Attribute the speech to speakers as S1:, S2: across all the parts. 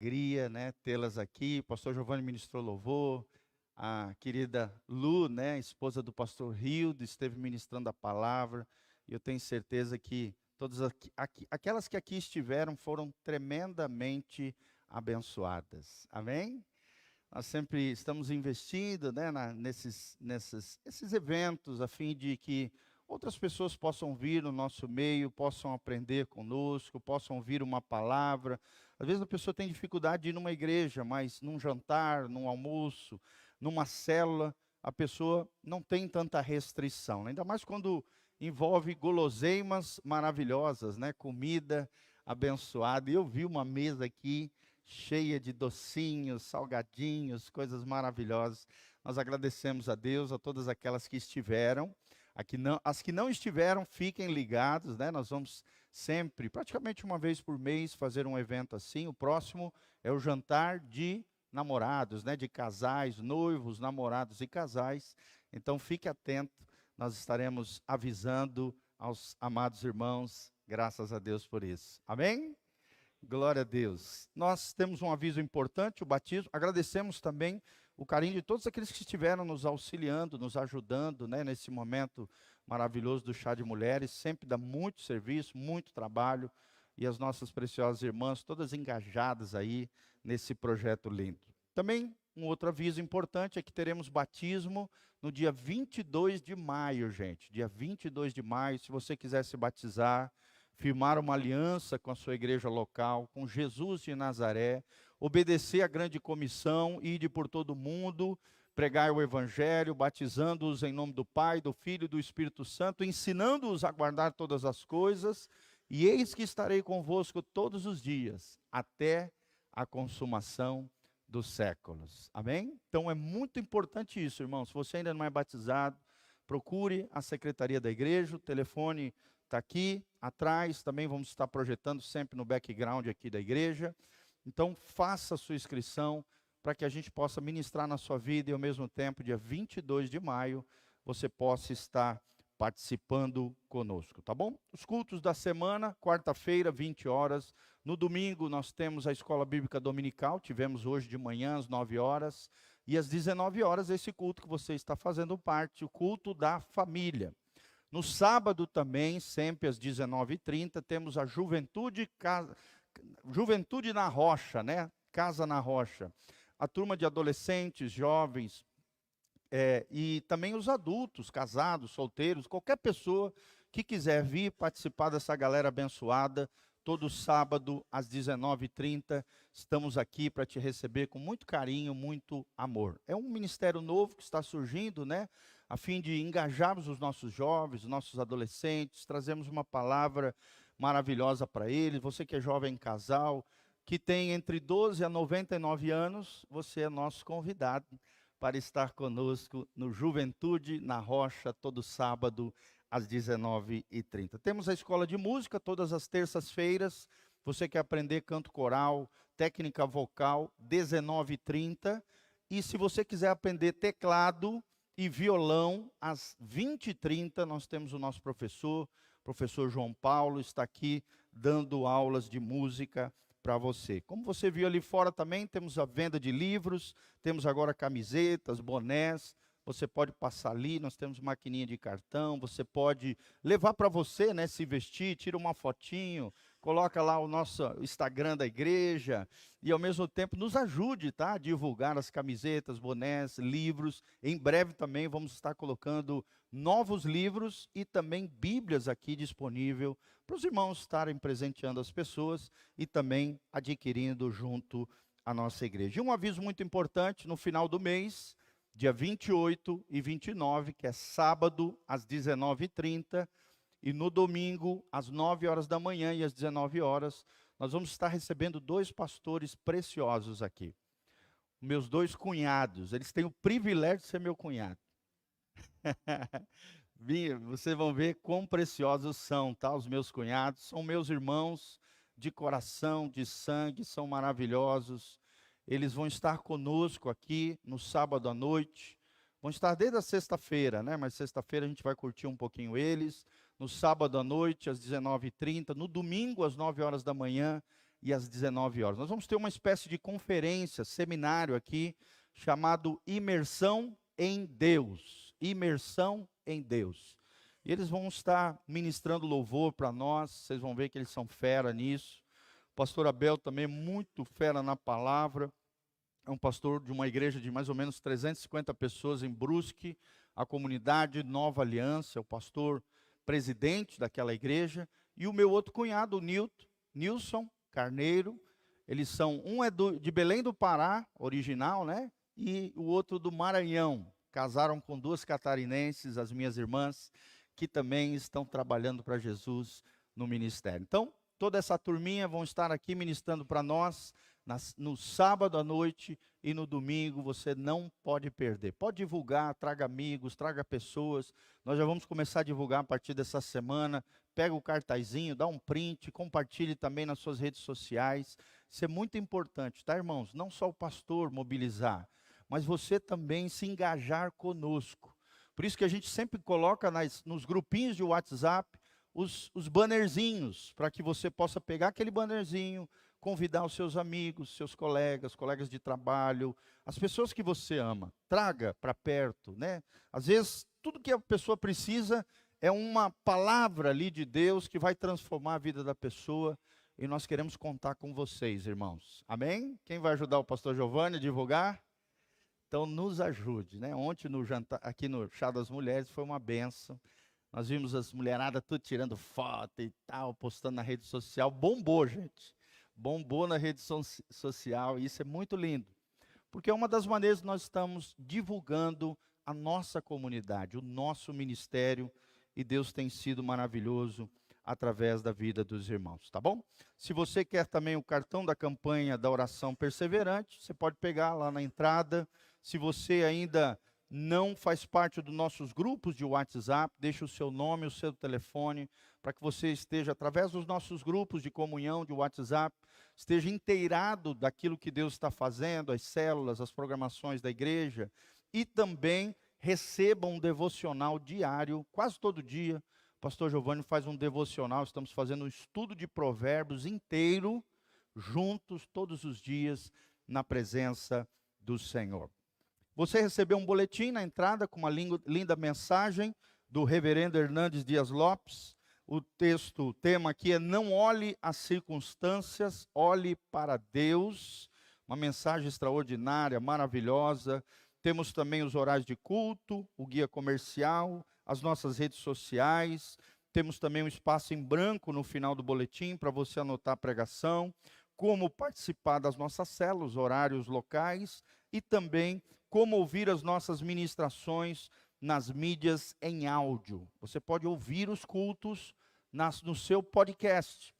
S1: Alegria, né, tê-las aqui. O pastor Giovanni ministrou louvor, a querida Lu, né, esposa do pastor Rildo, esteve ministrando a palavra. E eu tenho certeza que todas aquelas que aqui estiveram foram tremendamente abençoadas. Amém? Nós sempre estamos investindo, né, nesses eventos, a fim de que outras pessoas possam vir no nosso meio, possam aprender conosco, possam ouvir uma palavra. Às vezes a pessoa tem dificuldade de ir numa igreja, mas num jantar, num almoço, numa célula, a pessoa não tem tanta restrição, né? Ainda mais quando envolve guloseimas maravilhosas, né? Comida abençoada. E eu vi uma mesa aqui cheia de docinhos, salgadinhos, coisas maravilhosas. Nós agradecemos a Deus, a todas aquelas que estiveram. As que não estiveram, fiquem ligados, né? Nós vamos sempre, praticamente uma vez por mês, fazer um evento assim. O próximo é o jantar de namorados, né? De casais, noivos, namorados e casais. Então fique atento, nós estaremos avisando aos amados irmãos, graças a Deus por isso. Amém? Glória a Deus. Nós temos um aviso importante, o batismo. Agradecemos também o carinho de todos aqueles que estiveram nos auxiliando, nos ajudando, né, nesse momento maravilhoso do chá de mulheres. Sempre dá muito serviço, muito trabalho. E as nossas preciosas irmãs, todas engajadas aí nesse projeto lindo. Também um outro aviso importante é que teremos batismo no dia 22 de maio, gente. Dia 22 de maio, se você quiser se batizar, firmar uma aliança com a sua igreja local, com Jesus de Nazaré, obedecer à grande comissão, ir por todo o mundo, pregar o evangelho, batizando-os em nome do Pai, do Filho e do Espírito Santo, ensinando-os a guardar todas as coisas, e eis que estarei convosco todos os dias, até a consumação dos séculos. Amém? Então é muito importante isso, irmãos. Se você ainda não é batizado, procure a secretaria da igreja, o telefone está aqui atrás, também vamos estar projetando sempre no background aqui da igreja. Então, faça a sua inscrição para que a gente possa ministrar na sua vida e, ao mesmo tempo, dia 22 de maio, você possa estar participando conosco, tá bom? Os cultos da semana, quarta-feira, 20 horas. No domingo, nós temos a Escola Bíblica Dominical, tivemos hoje de manhã, às 9 horas. E às 19 horas, esse culto que você está fazendo parte, o culto da família. No sábado também, sempre às 19h30, temos a Juventude na Rocha, né? Casa na Rocha. A turma de adolescentes, jovens, e também os adultos, casados, solteiros, qualquer pessoa que quiser vir participar dessa galera abençoada, todo sábado às 19h30, estamos aqui para te receber com muito carinho, muito amor. É um ministério novo que está surgindo, né? A fim de engajarmos os nossos jovens, os nossos adolescentes, trazemos uma palavra maravilhosa para eles. Você que é jovem casal, que tem entre 12 a 99 anos, você é nosso convidado para estar conosco no Juventude na Rocha, todo sábado, às 19h30. Temos a escola de música, todas as terças-feiras. Você quer aprender canto coral, técnica vocal, 19h30. E se você quiser aprender teclado e violão, às 20h30, nós temos o nosso professor João Paulo, está aqui dando aulas de música para você. Como você viu ali fora também, temos a venda de livros, temos agora camisetas, bonés. Você pode passar ali, nós temos maquininha de cartão, você pode levar para você, né, se vestir, tira uma fotinho, coloca lá o nosso Instagram da igreja e ao mesmo tempo nos ajude, tá, a divulgar as camisetas, bonés, livros. Em breve também vamos estar colocando novos livros e também bíblias aqui disponível para os irmãos estarem presenteando as pessoas e também adquirindo junto à nossa igreja. E um aviso muito importante, no final do mês, dia 28 e 29, que é sábado, às 19h30, e no domingo, às 9 horas da manhã e às 19 horas, nós vamos estar recebendo dois pastores preciosos aqui. Meus dois cunhados, eles têm o privilégio de ser meu cunhado. Vocês vão ver quão preciosos são, tá? Os meus cunhados, são meus irmãos de coração, de sangue, são maravilhosos. Eles vão estar conosco aqui no sábado à noite. Vão estar desde a sexta-feira, né? Mas sexta-feira a gente vai curtir um pouquinho eles. No sábado à noite, às 19h30. No domingo, às 9 horas da manhã, e às 19 horas. Nós vamos ter uma espécie de conferência, seminário aqui, chamado Imersão em Deus. Imersão em Deus. E eles vão estar ministrando louvor para nós, vocês vão ver que eles são fera nisso. O pastor Abel também é muito fera na palavra. É um pastor de uma igreja de mais ou menos 350 pessoas em Brusque, a comunidade Nova Aliança, é o pastor presidente daquela igreja. E o meu outro cunhado, o Nilson Carneiro, eles são, um é de Belém do Pará, original, né? E o outro do Maranhão. Casaram com duas catarinenses, as minhas irmãs, que também estão trabalhando para Jesus no ministério. Então, toda essa turminha vão estar aqui ministrando para nós no sábado à noite e no domingo. Você não pode perder. Pode divulgar, traga amigos, traga pessoas. Nós já vamos começar a divulgar a partir dessa semana. Pega o cartazinho, dá um print, compartilhe também nas suas redes sociais. Isso é muito importante, tá, irmãos? Não só o pastor mobilizar, mas você também se engajar conosco. Por isso que a gente sempre coloca nos grupinhos de WhatsApp os bannerzinhos, para que você possa pegar aquele bannerzinho, convidar os seus amigos, seus colegas de trabalho, as pessoas que você ama. Traga para perto, né? Às vezes, tudo que a pessoa precisa é uma palavra ali de Deus que vai transformar a vida da pessoa. E nós queremos contar com vocês, irmãos. Amém? Quem vai ajudar o pastor Giovanni a divulgar? Então, nos ajude, né? Ontem, no jantar, aqui no Chá das Mulheres, foi uma benção. Nós vimos as mulheradas tudo tirando foto e tal, postando na rede social. Bombou, gente. Bombou na rede social, e isso é muito lindo. Porque é uma das maneiras que nós estamos divulgando a nossa comunidade, o nosso ministério, e Deus tem sido maravilhoso através da vida dos irmãos, tá bom? Se você quer também o cartão da campanha da oração perseverante, você pode pegar lá na entrada. Se você ainda não faz parte dos nossos grupos de WhatsApp, deixe o seu nome, o seu telefone, para que você esteja, através dos nossos grupos de comunhão de WhatsApp, esteja inteirado daquilo que Deus está fazendo, as células, as programações da igreja, e também receba um devocional diário, quase todo dia. O pastor Giovanni faz um devocional, estamos fazendo um estudo de provérbios inteiro, juntos, todos os dias, na presença do Senhor. Você recebeu um boletim na entrada com uma linda mensagem do reverendo Hernandes Dias Lopes. O tema aqui é: não olhe as circunstâncias, olhe para Deus. Uma mensagem extraordinária, maravilhosa. Temos também os horários de culto, o guia comercial, as nossas redes sociais. Temos também um espaço em branco no final do boletim para você anotar a pregação, como participar das nossas células, horários locais, e também como ouvir as nossas ministrações nas mídias em áudio. Você pode ouvir os cultos no seu podcast.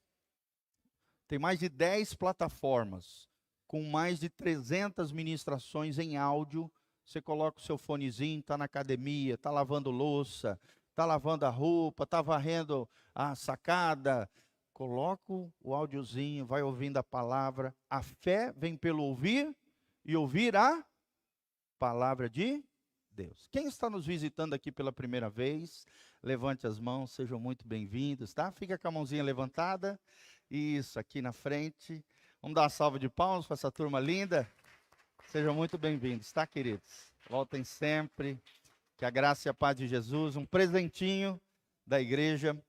S1: Tem mais de 10 plataformas, com mais de 300 ministrações em áudio. Você coloca o seu fonezinho, está na academia, está lavando louça, está lavando a roupa, está varrendo a sacada. Coloca o áudiozinho, vai ouvindo a palavra. A fé vem pelo ouvir, e ouvir a palavra de Deus. Quem está nos visitando aqui pela primeira vez, levante as mãos, sejam muito bem-vindos, tá? Fica com a mãozinha levantada. Isso, aqui na frente. Vamos dar uma salva de palmas para essa turma linda. Sejam muito bem-vindos, tá, queridos? Voltem sempre. Que a graça e a paz de Jesus, um presentinho da igreja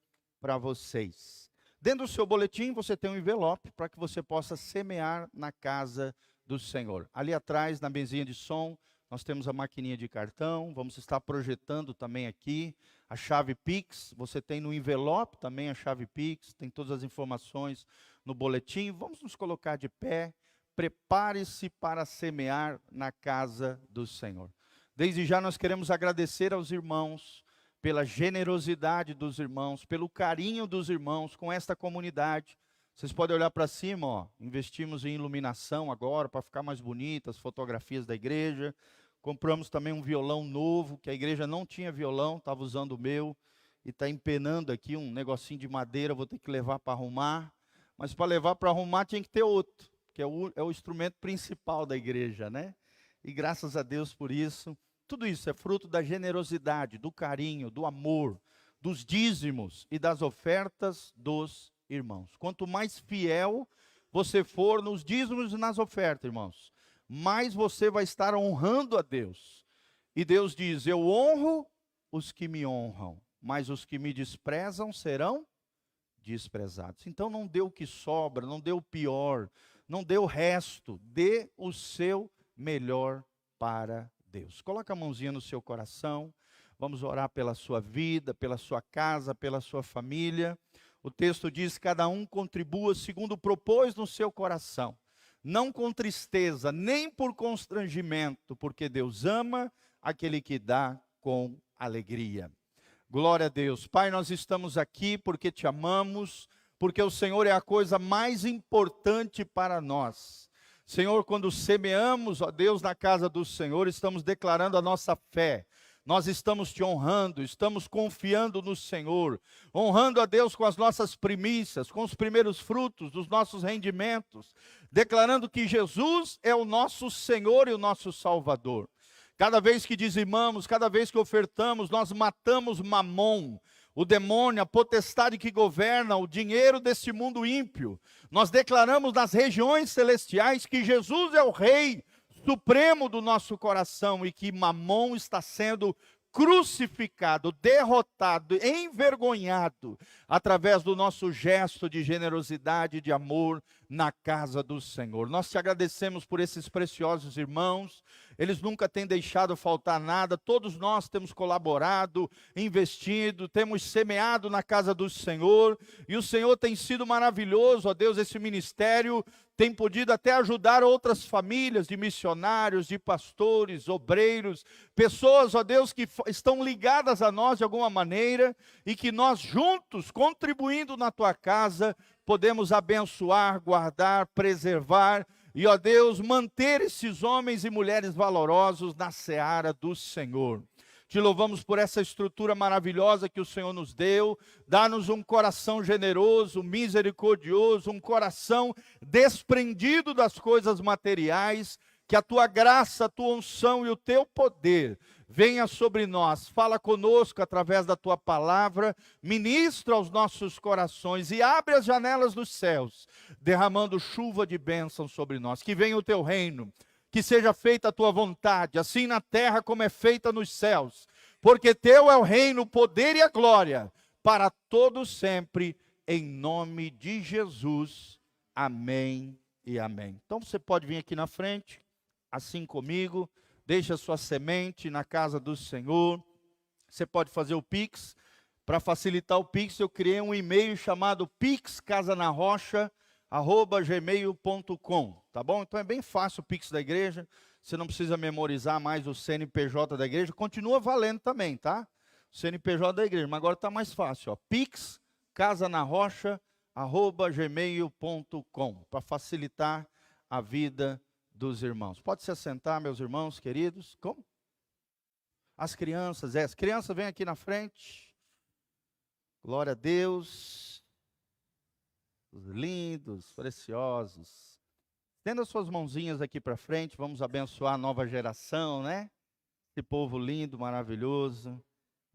S1: para vocês. Dentro do seu boletim, você tem um envelope para que você possa semear na casa do Senhor. Ali atrás, na mesinha de som, nós temos a maquininha de cartão. Vamos estar projetando também aqui a chave Pix. Você tem no envelope também a chave Pix. Tem todas as informações no boletim. Vamos nos colocar de pé. Prepare-se para semear na casa do Senhor. Desde já nós queremos agradecer aos irmãos pela generosidade dos irmãos, pelo carinho dos irmãos com esta comunidade. Vocês podem olhar para cima, ó. Investimos em iluminação agora para ficar mais bonita, as fotografias da igreja. Compramos também um violão novo, que a igreja não tinha violão, estava usando o meu, e está empenando aqui um negocinho de madeira, vou ter que levar para arrumar. Mas para levar para arrumar tinha que ter outro, que é o instrumento principal da igreja, né? E graças a Deus por isso. Tudo isso é fruto da generosidade, do carinho, do amor, dos dízimos e das ofertas dos irmãos. Quanto mais fiel você for nos dízimos e nas ofertas, irmãos, mais você vai estar honrando a Deus. E Deus diz: eu honro os que me honram, mas os que me desprezam serão desprezados. Então não dê o que sobra, não dê o pior, não dê o resto, dê o seu melhor para Deus. Coloca a mãozinha no seu coração, vamos orar pela sua vida, pela sua casa, pela sua família. O texto diz: cada um contribua segundo propôs no seu coração, não com tristeza, nem por constrangimento, porque Deus ama aquele que dá com alegria. Glória a Deus. Pai, nós estamos aqui porque te amamos, porque o Senhor é a coisa mais importante para nós. Senhor, quando semeamos, ó Deus, na casa do Senhor, estamos declarando a nossa fé. Nós estamos te honrando, estamos confiando no Senhor, honrando a Deus com as nossas primícias, com os primeiros frutos dos nossos rendimentos, declarando que Jesus é o nosso Senhor e o nosso Salvador. Cada vez que dizimamos, cada vez que ofertamos, nós matamos Mamon, o demônio, a potestade que governa o dinheiro deste mundo ímpio. Nós declaramos nas regiões celestiais que Jesus é o Rei supremo do nosso coração e que Mamon está sendo crucificado, derrotado, envergonhado, através do nosso gesto de generosidade e de amor na casa do Senhor. Nós te agradecemos por esses preciosos irmãos, eles nunca têm deixado faltar nada, todos nós temos colaborado, investido, temos semeado na casa do Senhor, e o Senhor tem sido maravilhoso, ó Deus, esse ministério tem podido até ajudar outras famílias de missionários, de pastores, obreiros, pessoas, ó Deus, que estão ligadas a nós de alguma maneira, e que nós juntos, contribuindo na tua casa, podemos abençoar, guardar, preservar, e ó Deus, manter esses homens e mulheres valorosos na seara do Senhor. Te louvamos por essa estrutura maravilhosa que o Senhor nos deu. Dá-nos um coração generoso, misericordioso, um coração desprendido das coisas materiais. Que a tua graça, a tua unção e o teu poder venha sobre nós. Fala conosco através da tua palavra, ministra aos nossos corações e abre as janelas dos céus, derramando chuva de bênção sobre nós. Que venha o teu reino. Que seja feita a tua vontade, assim na terra como é feita nos céus. Porque teu é o reino, o poder e a glória, para todos sempre, em nome de Jesus. Amém e amém. Então você pode vir aqui na frente, assim comigo, deixa sua semente na casa do Senhor. Você pode fazer o Pix. Para facilitar o Pix, eu criei um e-mail chamado pixcasanarrocha@gmail.com, tá bom? Então é bem fácil o Pix da igreja, você não precisa memorizar mais o CNPJ da igreja, continua valendo também, tá? O CNPJ da igreja, mas agora está mais fácil, ó, pixcasanarrocha@gmail.com, para facilitar a vida dos irmãos. Pode se assentar, meus irmãos queridos. Como? As crianças vêm aqui na frente. Glória a Deus. Os lindos, preciosos. Estenda suas mãozinhas aqui para frente, vamos abençoar a nova geração, né? Esse povo lindo, maravilhoso,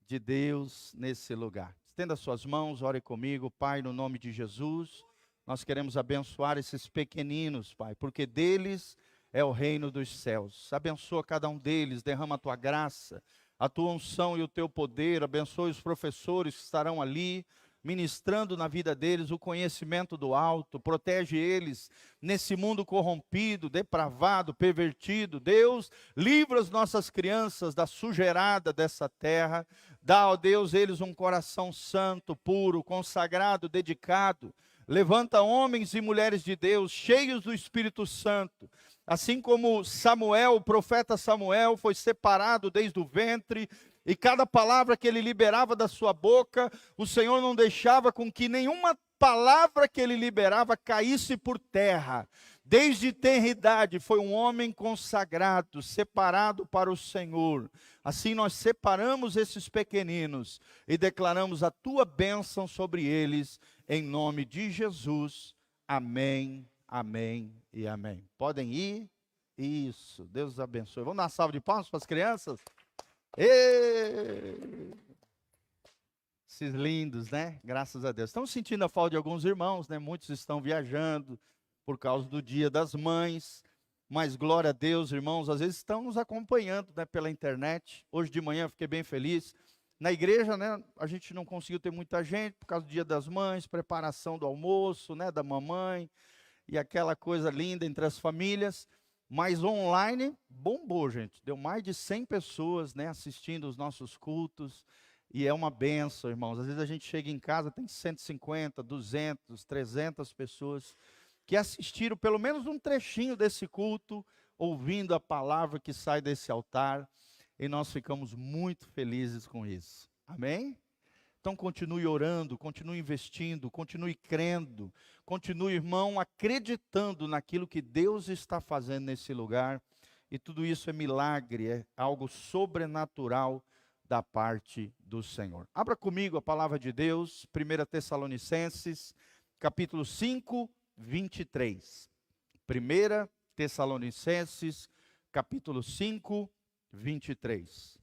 S1: de Deus nesse lugar. Estenda suas mãos, ore comigo, Pai, no nome de Jesus. Nós queremos abençoar esses pequeninos, Pai, porque deles é o reino dos céus. Abençoa cada um deles, derrama a tua graça, a tua unção e o teu poder. Abençoe os professores que estarão ali, ministrando na vida deles o conhecimento do alto, protege eles nesse mundo corrompido, depravado, pervertido. Deus, livra as nossas crianças da sujeirada dessa terra, dá, ó Deus, eles um coração santo, puro, consagrado, dedicado. Levanta homens e mulheres de Deus, cheios do Espírito Santo, assim como Samuel, o profeta Samuel, foi separado desde o ventre, e cada palavra que ele liberava da sua boca, o Senhor não deixava com que nenhuma palavra que ele liberava caísse por terra. Desde tenra idade foi um homem consagrado, separado para o Senhor. Assim nós separamos esses pequeninos e declaramos a tua bênção sobre eles, em nome de Jesus. Amém, amém e amém. Podem ir? Isso, Deus os abençoe. Vamos dar uma salva de palmas para as crianças? Esses lindos, né? Graças a Deus. Estamos sentindo a falta de alguns irmãos, né? Muitos estão viajando, por causa do Dia das Mães. Mas glória a Deus, irmãos, às vezes estão nos acompanhando, né, pela internet. Hoje de manhã fiquei bem feliz. Na igreja, né, a gente não conseguiu ter muita gente por causa do Dia das Mães, preparação do almoço, né, da mamãe e aquela coisa linda entre as famílias. Mas online bombou, gente. Deu mais de 100 pessoas, né, assistindo os nossos cultos. E é uma benção, irmãos. Às vezes a gente chega em casa, tem 150, 200, 300 pessoas que assistiram pelo menos um trechinho desse culto, ouvindo a palavra que sai desse altar. E nós ficamos muito felizes com isso. Amém? Então continue orando, continue investindo, continue crendo, continue, irmão, acreditando naquilo que Deus está fazendo nesse lugar. E tudo isso é milagre, é algo sobrenatural da parte do Senhor. Abra comigo a palavra de Deus, 1 Tessalonicenses, capítulo 5, 23. 1 Tessalonicenses, capítulo 5, 23.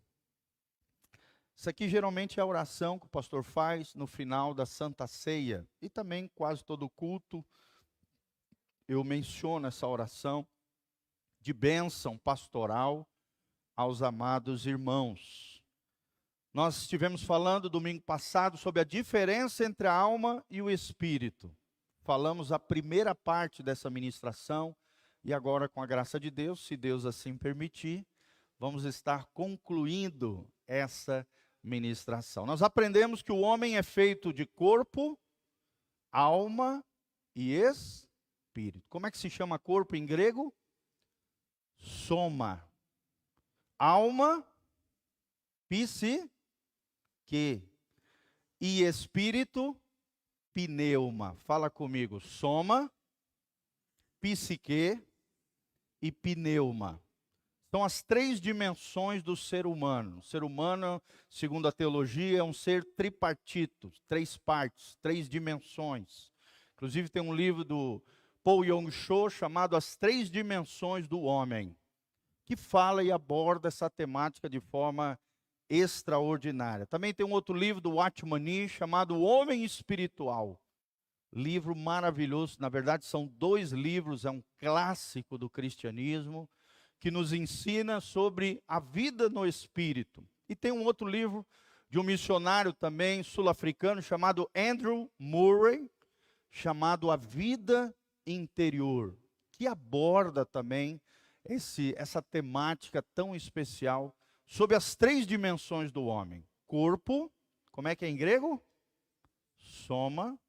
S1: Isso aqui geralmente é a oração que o pastor faz no final da Santa Ceia. E também quase todo culto eu menciono essa oração de bênção pastoral aos amados irmãos. Nós estivemos falando domingo passado sobre a diferença entre a alma e o espírito. Falamos a primeira parte dessa ministração e agora, com a graça de Deus, se Deus assim permitir, vamos estar concluindo essa ministração. Nós aprendemos que o homem é feito de corpo, alma e espírito. Como é que se chama corpo em grego? Soma. Alma, psique. E espírito, pneuma. Fala comigo. Soma, psique e pneuma. São as três dimensões do ser humano. O ser humano, segundo a teologia, é um ser tripartito, três partes, três dimensões. Inclusive tem um livro do Paul Yong-cho chamado As Três Dimensões do Homem, que fala e aborda essa temática de forma extraordinária. Também tem um outro livro do Watchman Nee chamado O Homem Espiritual. Livro maravilhoso, na verdade são dois livros, é um clássico do cristianismo, que nos ensina sobre a vida no Espírito. E tem um outro livro de um missionário também sul-africano chamado Andrew Murray, chamado A Vida Interior, que aborda também essa temática tão especial sobre as três dimensões do homem. Corpo, como é que é em grego? Soma.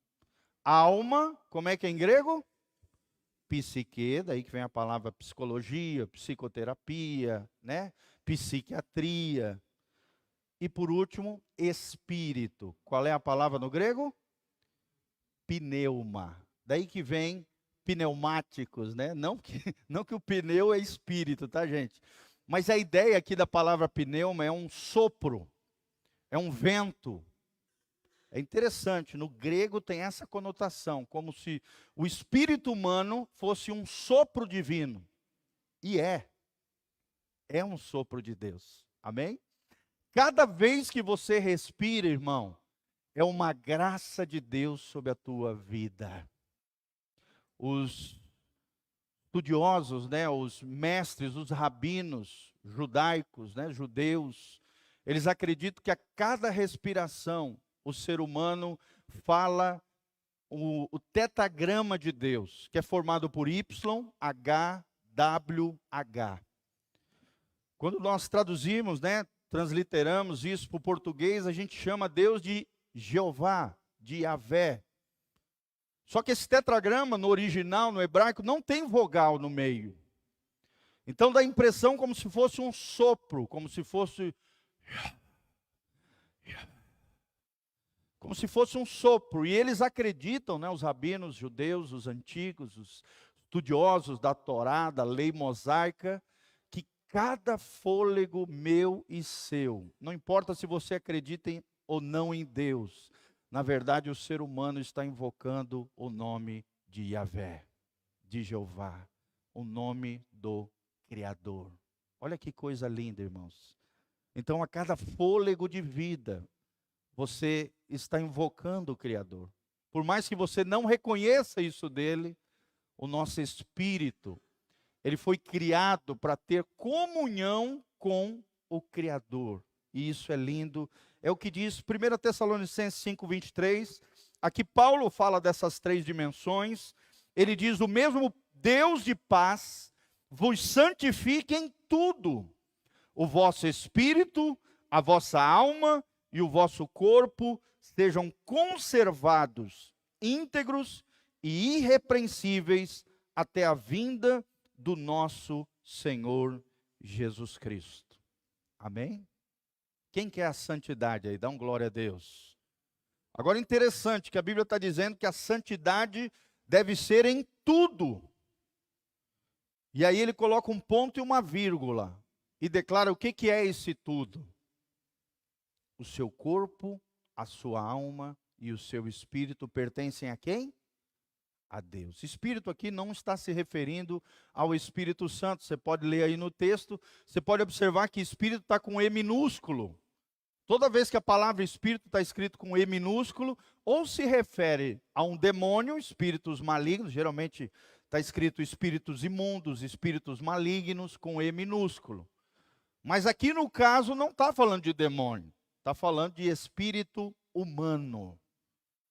S1: Alma, como é que é em grego? Psique, daí que vem a palavra psicologia, psicoterapia, né? Psiquiatria. E por último, espírito. Qual é a palavra no grego? Pneuma. Daí que vem pneumáticos, né? Não que o pneu é espírito, tá, gente? Mas a ideia aqui da palavra pneuma é um sopro, é um vento. É interessante, no grego tem essa conotação, como se o espírito humano fosse um sopro divino. E é um sopro de Deus. Amém? Cada vez que você respira, irmão, é uma graça de Deus sobre a tua vida. Os estudiosos, né, os mestres, os rabinos judaicos, né, judeus, eles acreditam que a cada respiração o ser humano fala o tetagrama de Deus, que é formado por Y, H, W, H. Quando nós traduzimos, né, transliteramos isso para o português, a gente chama Deus de Jeová, de Yahvé. Só que esse tetragrama, no original, no hebraico, não tem vogal no meio. Então dá a impressão como se fosse um sopro, como se fosse um sopro. E eles acreditam, né, os rabinos judeus, os antigos, os estudiosos da Torá, da lei mosaica, que cada fôlego meu e seu, não importa se você acredita ou não em Deus, na verdade o ser humano está invocando o nome de Yahvé, de Jeová, o nome do Criador. Olha que coisa linda, irmãos. Então a cada fôlego de vida, você está invocando o Criador. Por mais que você não reconheça isso dele, o nosso espírito, ele foi criado para ter comunhão com o Criador. E isso é lindo. É o que diz 1 Tessalonicenses 5:23. Aqui Paulo fala dessas três dimensões. Ele diz: o mesmo Deus de paz vos santifique em tudo. O vosso espírito, a vossa alma e o vosso corpo sejam conservados, íntegros e irrepreensíveis até a vinda do nosso Senhor Jesus Cristo. Amém? Quem quer a santidade aí? Dá um glória a Deus. Agora interessante que a Bíblia está dizendo que a santidade deve ser em tudo. E aí ele coloca um ponto e uma vírgula. E declara o que é esse tudo. O seu corpo, a sua alma e o seu espírito pertencem a quem? A Deus. Espírito aqui não está se referindo ao Espírito Santo. Você pode ler aí no texto, você pode observar que espírito está com E minúsculo. Toda vez que a palavra espírito está escrito com E minúsculo, ou se refere a um demônio, espíritos malignos, geralmente está escrito espíritos imundos, espíritos malignos, com E minúsculo. Mas aqui no caso não está falando de demônio, está falando de espírito humano.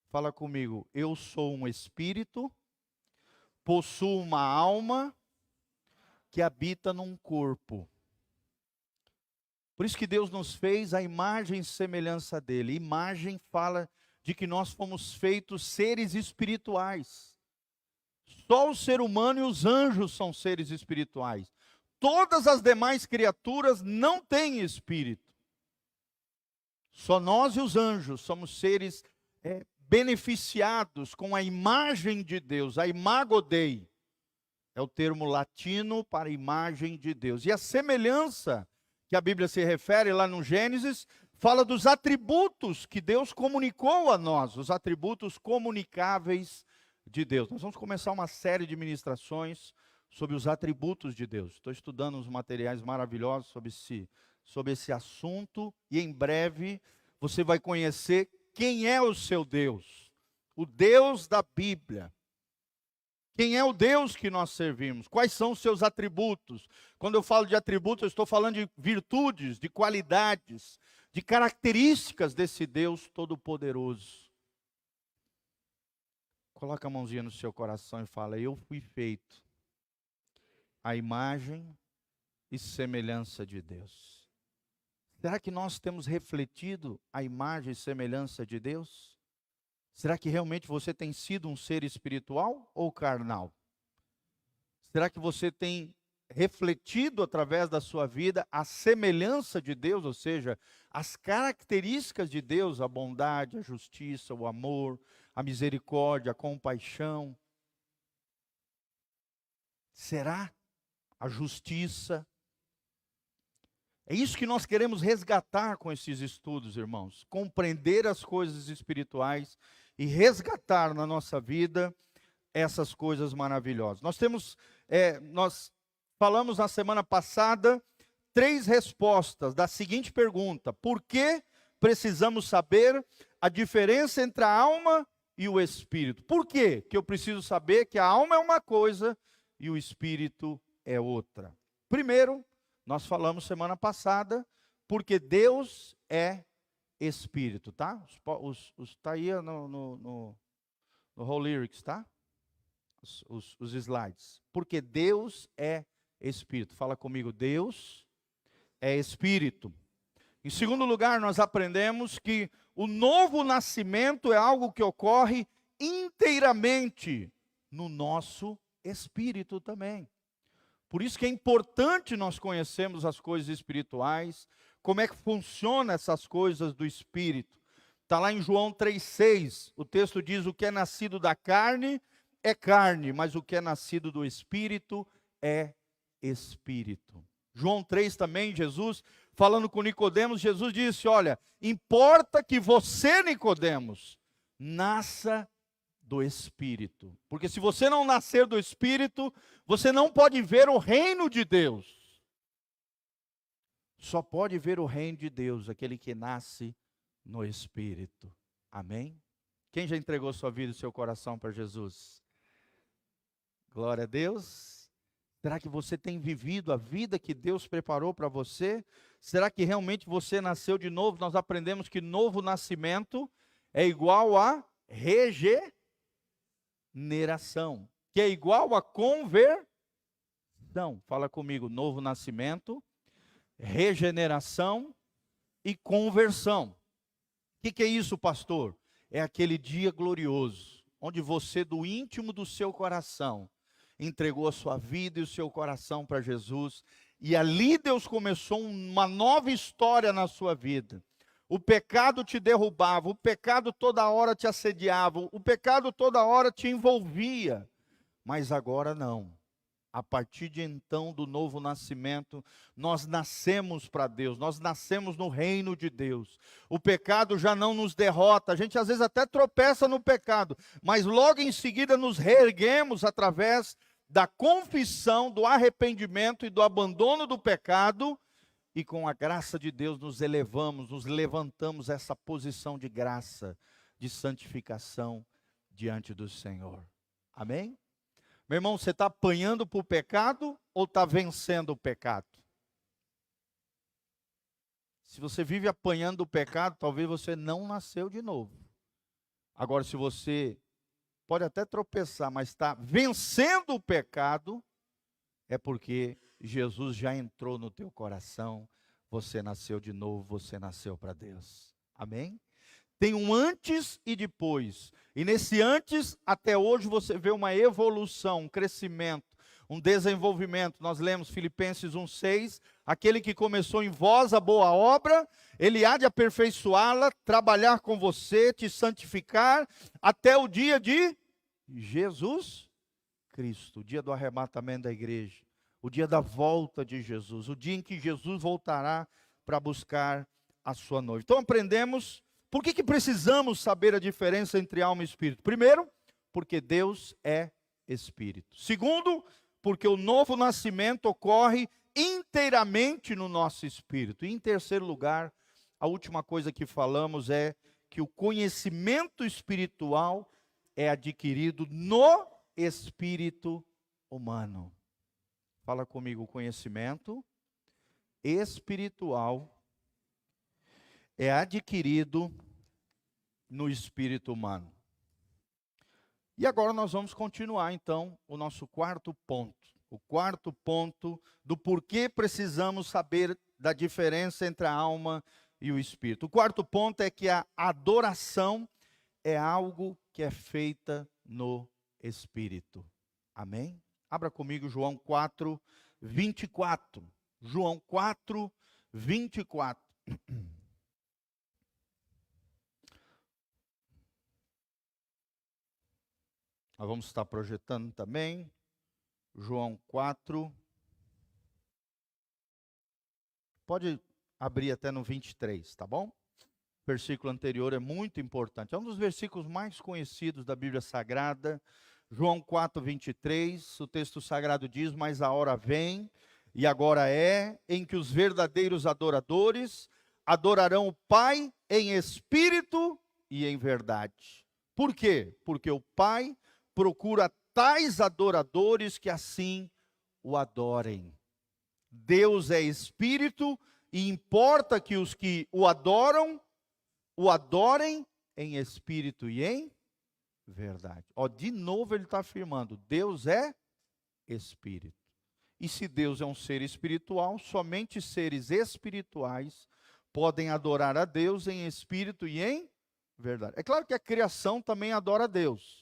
S1: Fala comigo, eu sou um espírito, possuo uma alma que habita num corpo. Por isso que Deus nos fez a imagem e semelhança dele. Imagem fala de que nós fomos feitos seres espirituais. Só o ser humano e os anjos são seres espirituais. Todas as demais criaturas não têm espírito. Só nós e os anjos somos seres beneficiados com a imagem de Deus, a imago Dei. É o termo latino para imagem de Deus. E a semelhança que a Bíblia se refere lá no Gênesis, fala dos atributos que Deus comunicou a nós, os atributos comunicáveis de Deus. Nós vamos começar uma série de ministrações sobre os atributos de Deus. Estou estudando uns materiais maravilhosos sobre esse assunto, e em breve você vai conhecer quem é o seu Deus, o Deus da Bíblia. Quem é o Deus que nós servimos? Quais são os seus atributos? Quando eu falo de atributos, eu estou falando de virtudes, de qualidades, de características desse Deus todo-poderoso. Coloca a mãozinha no seu coração e fala: eu fui feito à imagem e semelhança de Deus. Será que nós temos refletido a imagem e semelhança de Deus? Será que realmente você tem sido um ser espiritual ou carnal? Será que você tem refletido através da sua vida a semelhança de Deus, ou seja, as características de Deus, a bondade, a justiça, o amor, a misericórdia, a compaixão? Será? A justiça? É isso que nós queremos resgatar com esses estudos, irmãos. Compreender as coisas espirituais e resgatar na nossa vida essas coisas maravilhosas. Nós falamos na semana passada 3 respostas da seguinte pergunta: por que precisamos saber a diferença entre a alma e o espírito? Por quê que eu preciso saber que a alma é uma coisa e o espírito é outra? Primeiro, nós falamos semana passada, porque Deus é espírito, tá? Tá aí no Whole Lyrics, tá? Os slides. Porque Deus é espírito. Fala comigo, Deus é espírito. Em segundo lugar, nós aprendemos que o novo nascimento é algo que ocorre inteiramente no nosso espírito também. Por isso que é importante nós conhecermos as coisas espirituais, como é que funcionam essas coisas do espírito. Está lá em João 3,6, o texto diz: o que é nascido da carne é carne, mas o que é nascido do espírito é espírito. João 3 também, Jesus, falando com Nicodemos, Jesus disse: olha, importa que você, Nicodemos, nasça do Espírito. Porque se você não nascer do Espírito, você não pode ver o reino de Deus. Só pode ver o reino de Deus aquele que nasce no Espírito. Amém? Quem já entregou sua vida e seu coração para Jesus? Glória a Deus. Será que você tem vivido a vida que Deus preparou para você? Será que realmente você nasceu de novo? Nós aprendemos que novo nascimento é igual a regeneração, que é igual a conversão. Fala comigo, novo nascimento, regeneração e conversão. O que é isso, pastor? É aquele dia glorioso, onde você, do íntimo do seu coração, entregou a sua vida e o seu coração para Jesus, e ali Deus começou uma nova história na sua vida. O pecado te derrubava, o pecado toda hora te assediava, o pecado toda hora te envolvia, mas agora não. A partir de então, do novo nascimento, nós nascemos para Deus, nós nascemos no reino de Deus. O pecado já não nos derrota, a gente às vezes até tropeça no pecado, mas logo em seguida nos reerguemos através da confissão, do arrependimento e do abandono do pecado, e com a graça de Deus nos elevamos, nos levantamos essa posição de graça, de santificação diante do Senhor. Amém? Meu irmão, você está apanhando para o pecado ou está vencendo o pecado? Se você vive apanhando o pecado, talvez você não nasceu de novo. Agora, se você pode até tropeçar, mas está vencendo o pecado, é porque Jesus já entrou no teu coração, você nasceu de novo, você nasceu para Deus. Amém? Tem um antes e depois. E nesse antes, até hoje, você vê uma evolução, um crescimento, um desenvolvimento. Nós lemos Filipenses 1,6. Aquele que começou em vós a boa obra, ele há de aperfeiçoá-la, trabalhar com você, te santificar, até o dia de Jesus Cristo, o dia do arrebatamento da igreja, o dia da volta de Jesus, o dia em que Jesus voltará para buscar a sua noiva. Então aprendemos. Por que precisamos saber a diferença entre alma e espírito? Primeiro, porque Deus é espírito. Segundo, porque o novo nascimento ocorre inteiramente no nosso espírito. E em terceiro lugar, a última coisa que falamos é que o conhecimento espiritual é adquirido no espírito humano. Fala comigo, o conhecimento espiritual é adquirido no espírito humano. E agora nós vamos continuar então o nosso quarto ponto. O quarto ponto do porquê precisamos saber da diferença entre a alma e o espírito. O quarto ponto é que a adoração é algo que é feita no espírito. Amém? Abra comigo João 4, 24. João 4, 24. Nós vamos estar projetando também, João 4, pode abrir até no 23, tá bom? O versículo anterior é muito importante, é um dos versículos mais conhecidos da Bíblia Sagrada, João 4, 23, o texto sagrado diz, mas a hora vem, e agora é, em que os verdadeiros adoradores adorarão o Pai em espírito e em verdade. Por quê? Porque o Pai procura tais adoradores que assim o adorem. Deus é espírito e importa que os que o adorem em espírito e em verdade. De novo ele está afirmando, Deus é espírito. E se Deus é um ser espiritual, somente seres espirituais podem adorar a Deus em espírito e em verdade. É claro que a criação também adora a Deus,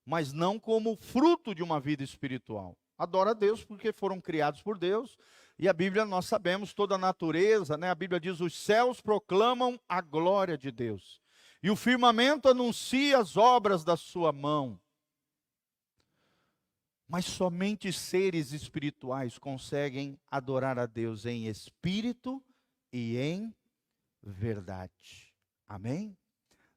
S1: mas não como fruto de uma vida espiritual. Adora a Deus porque foram criados por Deus, e a Bíblia, nós sabemos, toda a natureza, né? A Bíblia diz, os céus proclamam a glória de Deus, e o firmamento anuncia as obras da sua mão. Mas somente seres espirituais conseguem adorar a Deus em espírito e em verdade. Amém?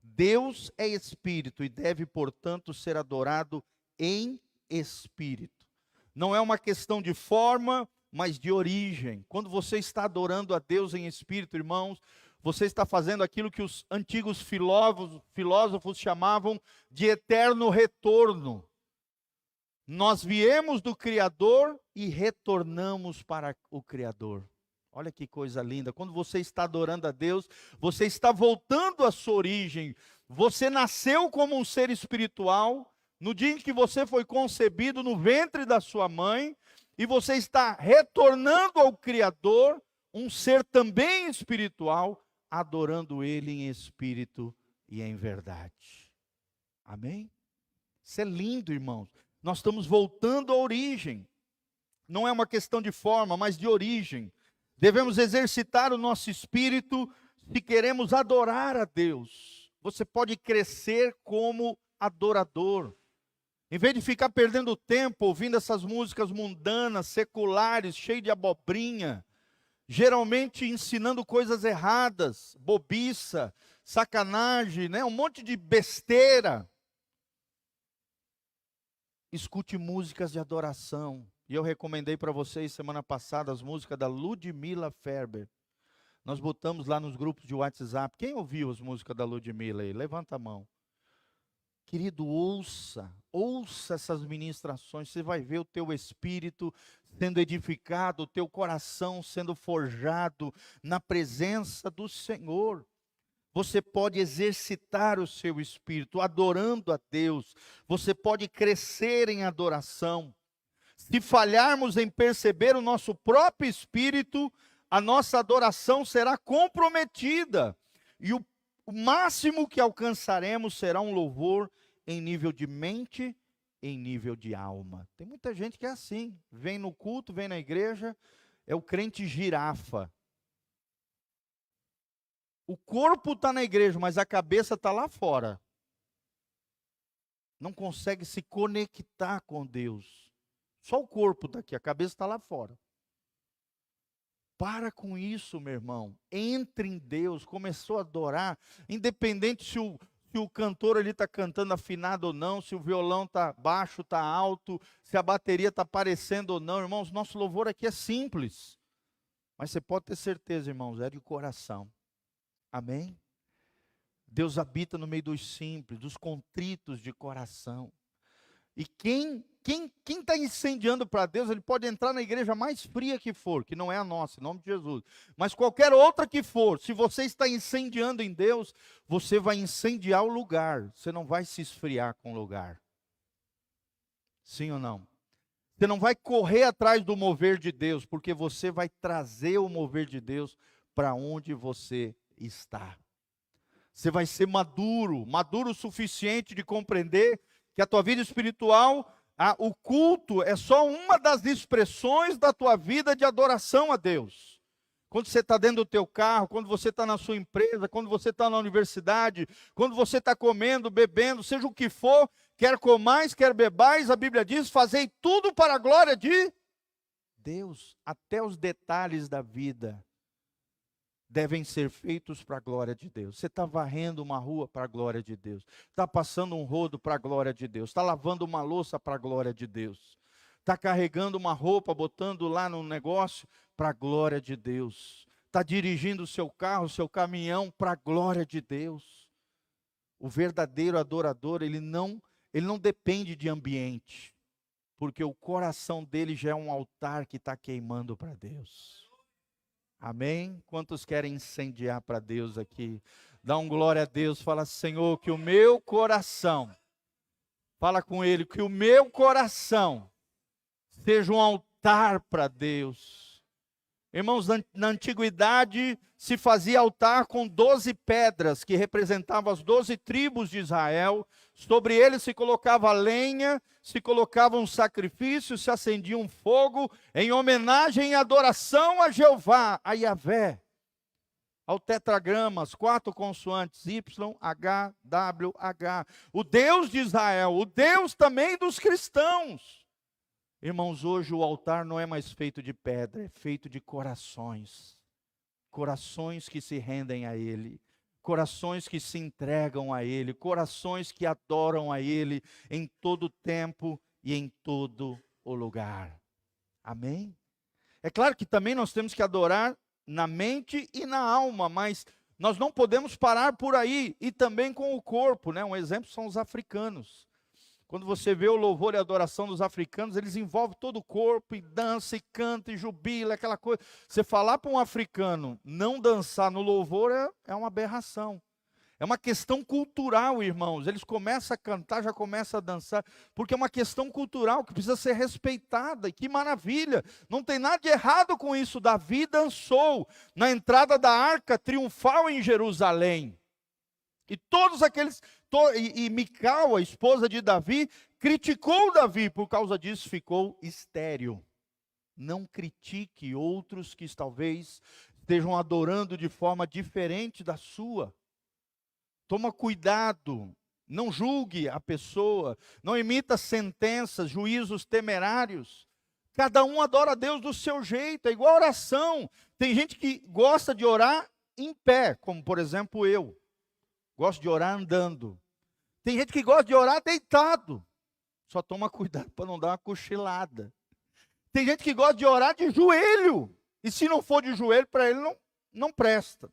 S1: Deus é espírito e deve, portanto, ser adorado em espírito. Não é uma questão de forma, mas de origem. Quando você está adorando a Deus em espírito, irmãos, você está fazendo aquilo que os antigos filósofos chamavam de eterno retorno. Nós viemos do Criador e retornamos para o Criador. Olha que coisa linda. Quando você está adorando a Deus, você está voltando à sua origem. Você nasceu como um ser espiritual no dia em que você foi concebido no ventre da sua mãe, e você está retornando ao Criador, um ser também espiritual, adorando Ele em espírito e em verdade. Amém? Isso é lindo, irmãos. Nós estamos voltando à origem. Não é uma questão de forma, mas de origem. Devemos exercitar o nosso espírito se queremos adorar a Deus. Você pode crescer como adorador. Em vez de ficar perdendo tempo ouvindo essas músicas mundanas, seculares, cheias de abobrinha, geralmente ensinando coisas erradas, bobiça, sacanagem, né? Um monte de besteira. Escute músicas de adoração. E eu recomendei para vocês semana passada as músicas da Ludmila Ferber. Nós botamos lá nos grupos de WhatsApp. Quem ouviu as músicas da Ludmila aí? Levanta a mão. Querido, ouça essas ministrações. Você vai ver o teu espírito sendo edificado, o teu coração sendo forjado na presença do Senhor. Você pode exercitar o seu espírito adorando a Deus. Você pode crescer em adoração. Se falharmos em perceber o nosso próprio espírito, a nossa adoração será comprometida. E o máximo que alcançaremos será um louvor em nível de mente, em nível de alma. Tem muita gente que é assim. Vem no culto, vem na igreja, é o crente girafa. O corpo está na igreja, mas a cabeça está lá fora. Não consegue se conectar com Deus. Só o corpo está aqui, a cabeça está lá fora. Para com isso, meu irmão. Entre em Deus, começou a adorar, independente se o cantor ali está cantando afinado ou não, se o violão está baixo, está alto, se a bateria está aparecendo ou não. Irmãos, nosso louvor aqui é simples. Mas você pode ter certeza, irmãos, é de coração. Amém? Deus habita no meio dos simples, dos contritos de coração. E quem está incendiando para Deus, ele pode entrar na igreja mais fria que for, que não é a nossa, em nome de Jesus. Mas qualquer outra que for, se você está incendiando em Deus, você vai incendiar o lugar. Você não vai se esfriar com o lugar. Sim ou não? Você não vai correr atrás do mover de Deus, porque você vai trazer o mover de Deus para onde você está. Você vai ser maduro o suficiente de compreender que a tua vida espiritual, o culto é só uma das expressões da tua vida de adoração a Deus. Quando você está dentro do teu carro, quando você está na sua empresa, quando você está na universidade, quando você está comendo, bebendo, seja o que for, quer comais, quer bebais, a Bíblia diz, fazei tudo para a glória de Deus. Até os detalhes da vida devem ser feitos para a glória de Deus. Você está varrendo uma rua para a glória de Deus. Está passando um rodo para a glória de Deus. Está lavando uma louça para a glória de Deus. Está carregando uma roupa, botando lá no negócio para a glória de Deus. Está dirigindo o seu carro, o seu caminhão para a glória de Deus. O verdadeiro adorador, ele não depende de ambiente. Porque o coração dele já é um altar que está queimando para Deus. Amém? Quantos querem incendiar para Deus aqui? Dá um glória a Deus, fala, Senhor, que o meu coração, fala com Ele, que o meu coração seja um altar para Deus. Irmãos, na antiguidade se fazia altar com 12 pedras, que representavam as 12 tribos de Israel. Sobre ele se colocava lenha, se colocava um sacrifício, se acendia um fogo, em homenagem e adoração a Jeová, a Yahvé. Ao tetragrama, as 4 consoantes, Y, H, W, H. O Deus de Israel, o Deus também dos cristãos. Irmãos, hoje o altar não é mais feito de pedra, é feito de corações. Corações que se rendem a Ele. Corações que se entregam a Ele. Corações que adoram a Ele em todo tempo e em todo o lugar. Amém? É claro que também nós temos que adorar na mente e na alma, mas nós não podemos parar por aí. E também com o corpo, né? Um exemplo são os africanos. Quando você vê o louvor e a adoração dos africanos, eles envolvem todo o corpo, e dança, e canta, e jubila, aquela coisa. Você falar para um africano não dançar no louvor é uma aberração. É uma questão cultural, irmãos. Eles começam a cantar, já começam a dançar, porque é uma questão cultural que precisa ser respeitada. E que maravilha! Não tem nada de errado com isso. Davi dançou na entrada da arca triunfal em Jerusalém. E todos aqueles, e Mical, a esposa de Davi, criticou Davi, por causa disso ficou estéril. Não critique outros que talvez estejam adorando de forma diferente da sua. Toma cuidado, não julgue a pessoa, não emita sentenças, juízos temerários. Cada um adora a Deus do seu jeito, é igual oração. Tem gente que gosta de orar em pé, como por exemplo eu. Gosto de orar andando. Tem gente que gosta de orar deitado. Só toma cuidado para não dar uma cochilada. Tem gente que gosta de orar de joelho. E se não for de joelho, para ele não presta.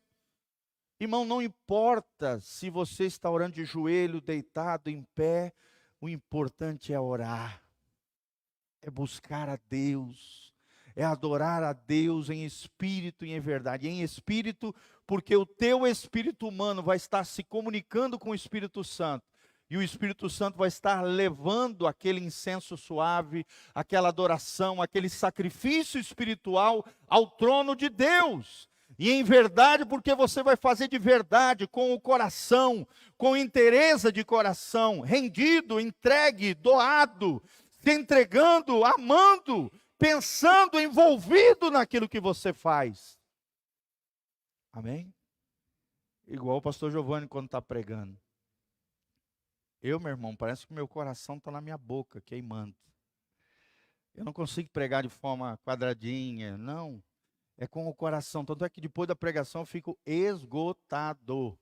S1: Irmão, não importa se você está orando de joelho, deitado, em pé. O importante é orar. É buscar a Deus. É adorar a Deus em espírito e em verdade. Em espírito, porque o teu espírito humano vai estar se comunicando com o Espírito Santo. E o Espírito Santo vai estar levando aquele incenso suave, aquela adoração, aquele sacrifício espiritual ao trono de Deus. E em verdade, porque você vai fazer de verdade, com o coração, com interesse de coração, rendido, entregue, doado, se entregando, amando, pensando, envolvido naquilo que você faz. Amém? Igual o pastor Giovanni quando está pregando. Meu irmão, parece que meu coração está na minha boca, queimando. Eu não consigo pregar de forma quadradinha, não. É com o coração. Tanto é que depois da pregação eu fico esgotado.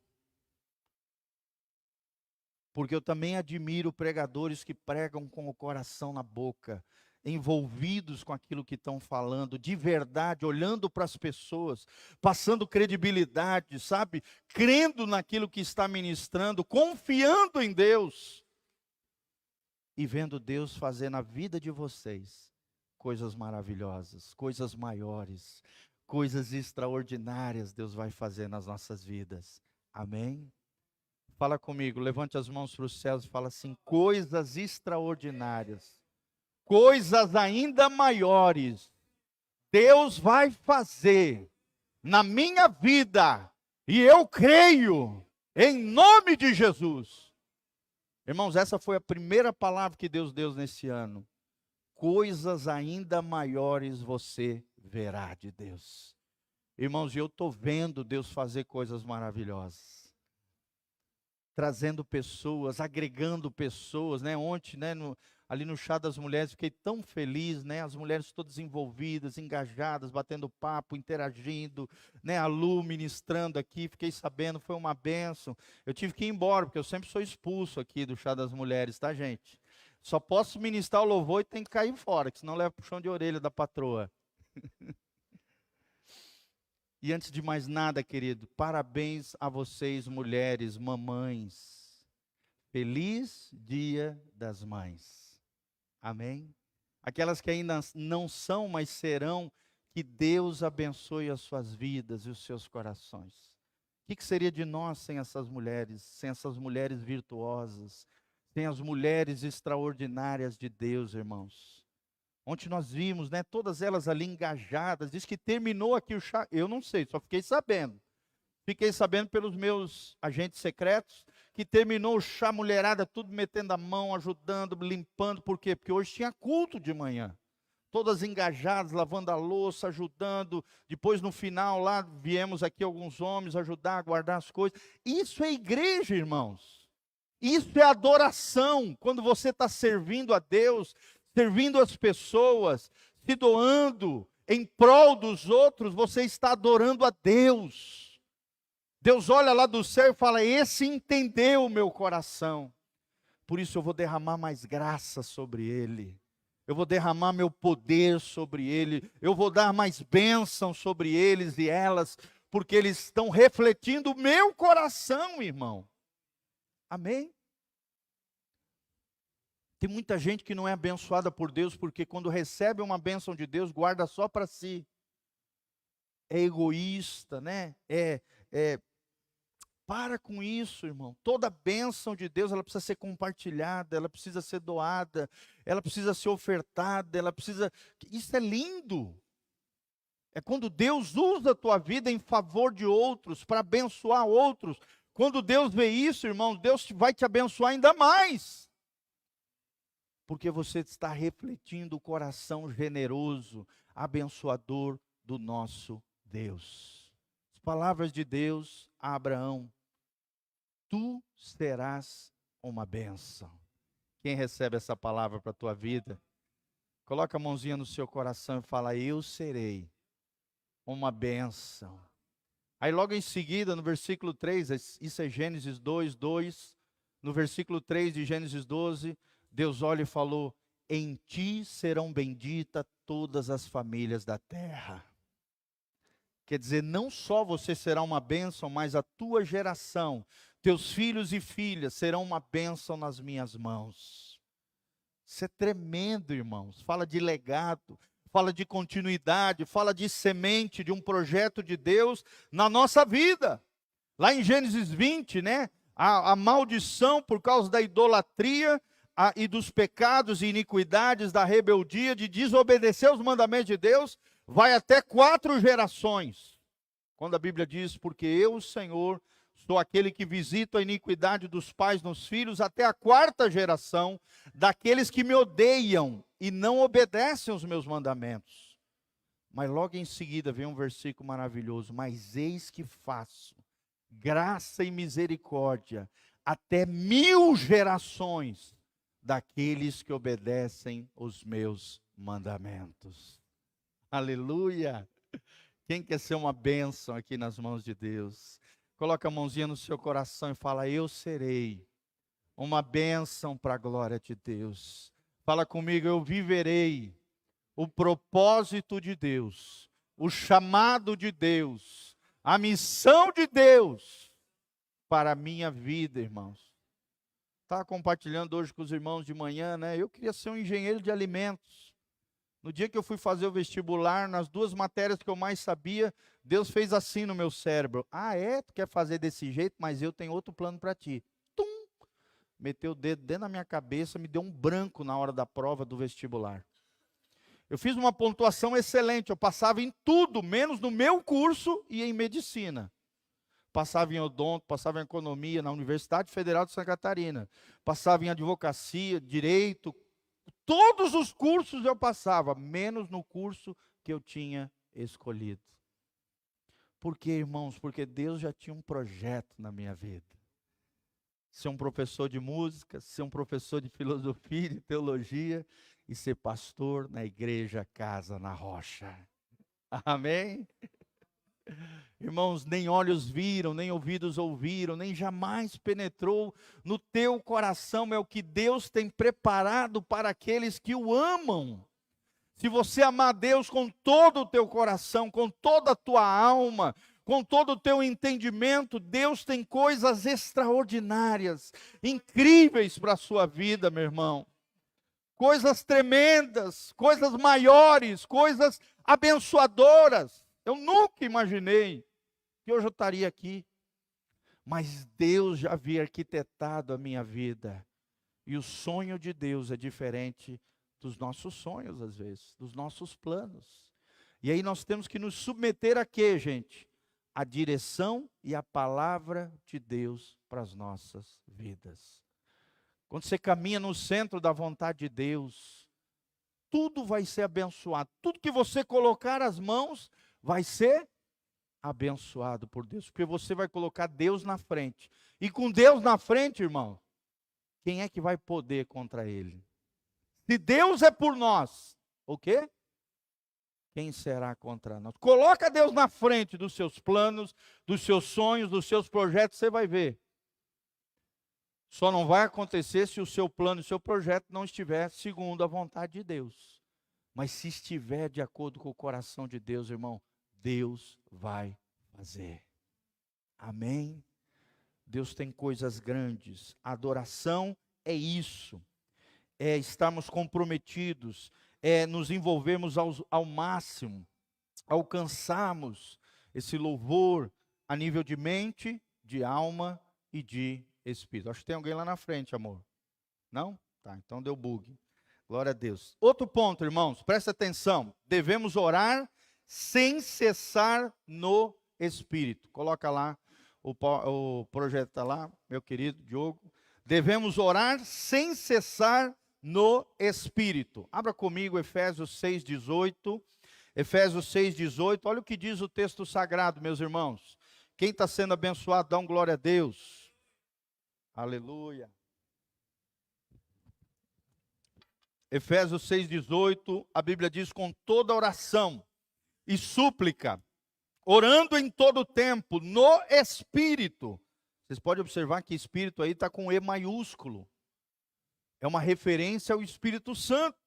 S1: Porque eu também admiro pregadores que pregam com o coração na boca, envolvidos com aquilo que estão falando, de verdade, olhando para as pessoas, passando credibilidade, sabe? Crendo naquilo que está ministrando, confiando em Deus. E vendo Deus fazer na vida de vocês coisas maravilhosas, coisas maiores, coisas extraordinárias Deus vai fazer nas nossas vidas. Amém? Fala comigo, levante as mãos para os céus e fala assim: coisas extraordinárias. Coisas ainda maiores, Deus vai fazer na minha vida, e eu creio, em nome de Jesus. Irmãos, essa foi a primeira palavra que Deus deu nesse ano. Coisas ainda maiores você verá de Deus. Irmãos, eu estou vendo Deus fazer coisas maravilhosas. Trazendo pessoas, agregando pessoas, né? Ontem, né, ali no chá das mulheres, fiquei tão feliz, né? As mulheres todas envolvidas, engajadas, batendo papo, interagindo, né? A Lu ministrando aqui, fiquei sabendo, foi uma bênção. Eu tive que ir embora, porque eu sempre sou expulso aqui do chá das mulheres, tá, gente? Só posso ministrar o louvor e tem que cair fora, que senão leva puxão de orelha da patroa. E antes de mais nada, querido, parabéns a vocês, mulheres, mamães. Feliz Dia das Mães. Amém? Aquelas que ainda não são, mas serão, que Deus abençoe as suas vidas e os seus corações. O que seria de nós sem essas mulheres virtuosas, sem as mulheres extraordinárias de Deus, irmãos? Ontem nós vimos, né, todas elas ali engajadas. Diz que terminou aqui o chá, eu não sei, só fiquei sabendo. Fiquei sabendo pelos meus agentes secretos, que terminou o chá, mulherada, tudo metendo a mão, ajudando, limpando. Por quê? Porque hoje tinha culto de manhã. Todas engajadas, lavando a louça, ajudando. Depois, no final, lá, viemos aqui alguns homens ajudar a guardar as coisas. Isso é igreja, irmãos. Isso é adoração. Quando você está servindo a Deus, servindo as pessoas, se doando em prol dos outros, você está adorando a Deus. Deus olha lá do céu e fala: esse entendeu o meu coração. Por isso eu vou derramar mais graça sobre ele. Eu vou derramar meu poder sobre ele. Eu vou dar mais bênção sobre eles e elas, porque eles estão refletindo o meu coração, irmão. Amém? Tem muita gente que não é abençoada por Deus, porque quando recebe uma bênção de Deus, guarda só para si. É egoísta, né? Para com isso, irmão. Toda bênção de Deus, ela precisa ser compartilhada, ela precisa ser doada, ela precisa ser ofertada, ela precisa... Isso é lindo. É quando Deus usa a tua vida em favor de outros, para abençoar outros. Quando Deus vê isso, irmãos, Deus vai te abençoar ainda mais. Porque você está refletindo o coração generoso, abençoador do nosso Deus. As palavras de Deus a Abraão: tu serás uma bênção. Quem recebe essa palavra para a tua vida, coloca a mãozinha no seu coração e fala: eu serei uma bênção. Aí logo em seguida, no versículo 3, isso é Gênesis 2:2, no versículo 3 de Gênesis 12, Deus olha e falou: em ti serão benditas todas as famílias da terra. Quer dizer, não só você será uma bênção, mas a tua geração, teus filhos e filhas serão uma bênção nas minhas mãos. Isso é tremendo, irmãos. Fala de legado, fala de continuidade, fala de semente, de um projeto de Deus na nossa vida. Lá em Gênesis 20, né? A maldição por causa da idolatria e dos pecados e iniquidades, da rebeldia, de desobedecer os mandamentos de Deus, vai até 4 gerações. Quando a Bíblia diz: porque eu, o Senhor, sou aquele que visito a iniquidade dos pais nos filhos, até a 4ª geração daqueles que me odeiam e não obedecem os meus mandamentos. Mas logo em seguida vem um versículo maravilhoso: mas eis que faço graça e misericórdia até 1000 gerações daqueles que obedecem os meus mandamentos. Aleluia! Quem quer ser uma bênção aqui nas mãos de Deus? Coloca a mãozinha no seu coração e fala: eu serei uma bênção para a glória de Deus. Fala comigo: eu viverei o propósito de Deus, o chamado de Deus, a missão de Deus para a minha vida, irmãos. Estava compartilhando hoje com os irmãos de manhã, né? Eu queria ser um engenheiro de alimentos. No dia que eu fui fazer o vestibular, nas 2 matérias que eu mais sabia, Deus fez assim no meu cérebro: ah, é? Tu quer fazer desse jeito? Mas eu tenho outro plano para ti. Tum! Meteu o dedo dentro da minha cabeça, me deu um branco na hora da prova do vestibular. Eu fiz uma pontuação excelente, eu passava em tudo, menos no meu curso e em medicina. Passava em odonto, passava em economia na Universidade Federal de Santa Catarina, passava em advocacia, direito. Todos os cursos eu passava, menos no curso que eu tinha escolhido. Por quê, irmãos? Porque Deus já tinha um projeto na minha vida. Ser um professor de música, ser um professor de filosofia e de teologia e ser pastor na igreja Casa na Rocha. Amém? Irmãos, nem olhos viram, nem ouvidos ouviram, nem jamais penetrou no teu coração, é o que Deus tem preparado para aqueles que o amam. Se você amar Deus com todo o teu coração, com toda a tua alma, com todo o teu entendimento, Deus tem coisas extraordinárias, incríveis para a sua vida, meu irmão. Coisas tremendas, coisas maiores, coisas abençoadoras. Eu nunca imaginei que hoje eu estaria aqui, mas Deus já havia arquitetado a minha vida, e o sonho de Deus é diferente dos nossos sonhos às vezes, dos nossos planos, e aí nós temos que nos submeter a quê, gente? A direção e a palavra de Deus para as nossas vidas. Quando você caminha no centro da vontade de Deus, tudo vai ser abençoado, tudo que você colocar as mãos vai ser abençoado por Deus, porque você vai colocar Deus na frente, e com Deus na frente, irmão, quem é que vai poder contra Ele? Se Deus é por nós, o quê? Quem será contra nós? Coloca Deus na frente dos seus planos, dos seus sonhos, dos seus projetos, você vai ver. Só não vai acontecer se o seu plano e o seu projeto não estiver segundo a vontade de Deus. Mas se estiver de acordo com o coração de Deus, irmão, Deus vai fazer. Amém? Deus tem coisas grandes. A adoração é isso. é estarmos comprometidos, é nos envolvermos ao máximo, alcançarmos esse louvor a nível de mente, de alma e de espírito. Acho que tem alguém lá na frente, amor. Não? Tá, então deu bug. Glória a Deus. Outro ponto, irmãos, presta atenção. Devemos orar sem cessar no Espírito. Coloca lá, o projeto está lá, meu querido Diogo. Devemos orar sem cessar no Espírito. Abra comigo Efésios 6,18. Efésios 6,18. Olha o que diz o texto sagrado, meus irmãos. Quem está sendo abençoado, dá um glória a Deus. Aleluia. Efésios 6,18, a Bíblia diz: com toda oração e súplica, orando em todo tempo, no Espírito. Vocês podem observar que Espírito aí está com E maiúsculo. É uma referência ao Espírito Santo.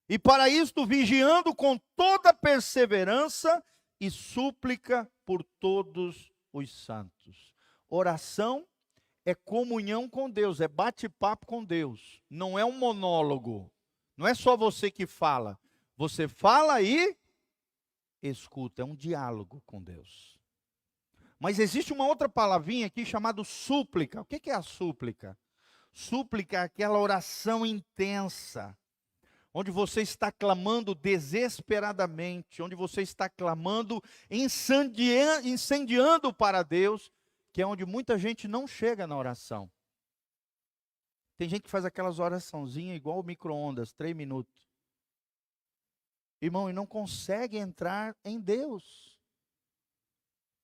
S1: E para isto, vigiando com toda perseverança e súplica por todos os santos. Oração é comunhão com Deus, é bate-papo com Deus. Não é um monólogo. Não é só você que fala. Você fala e escuta. É um diálogo com Deus. Mas existe uma outra palavrinha aqui chamada súplica. O que é a súplica? Súplica é aquela oração intensa, onde você está clamando desesperadamente, onde você está clamando, incendiando para Deus, que é onde muita gente não chega na oração. Tem gente que faz aquelas oraçãozinhas igual o micro-ondas, 3 minutos. Irmão, e não consegue entrar em Deus.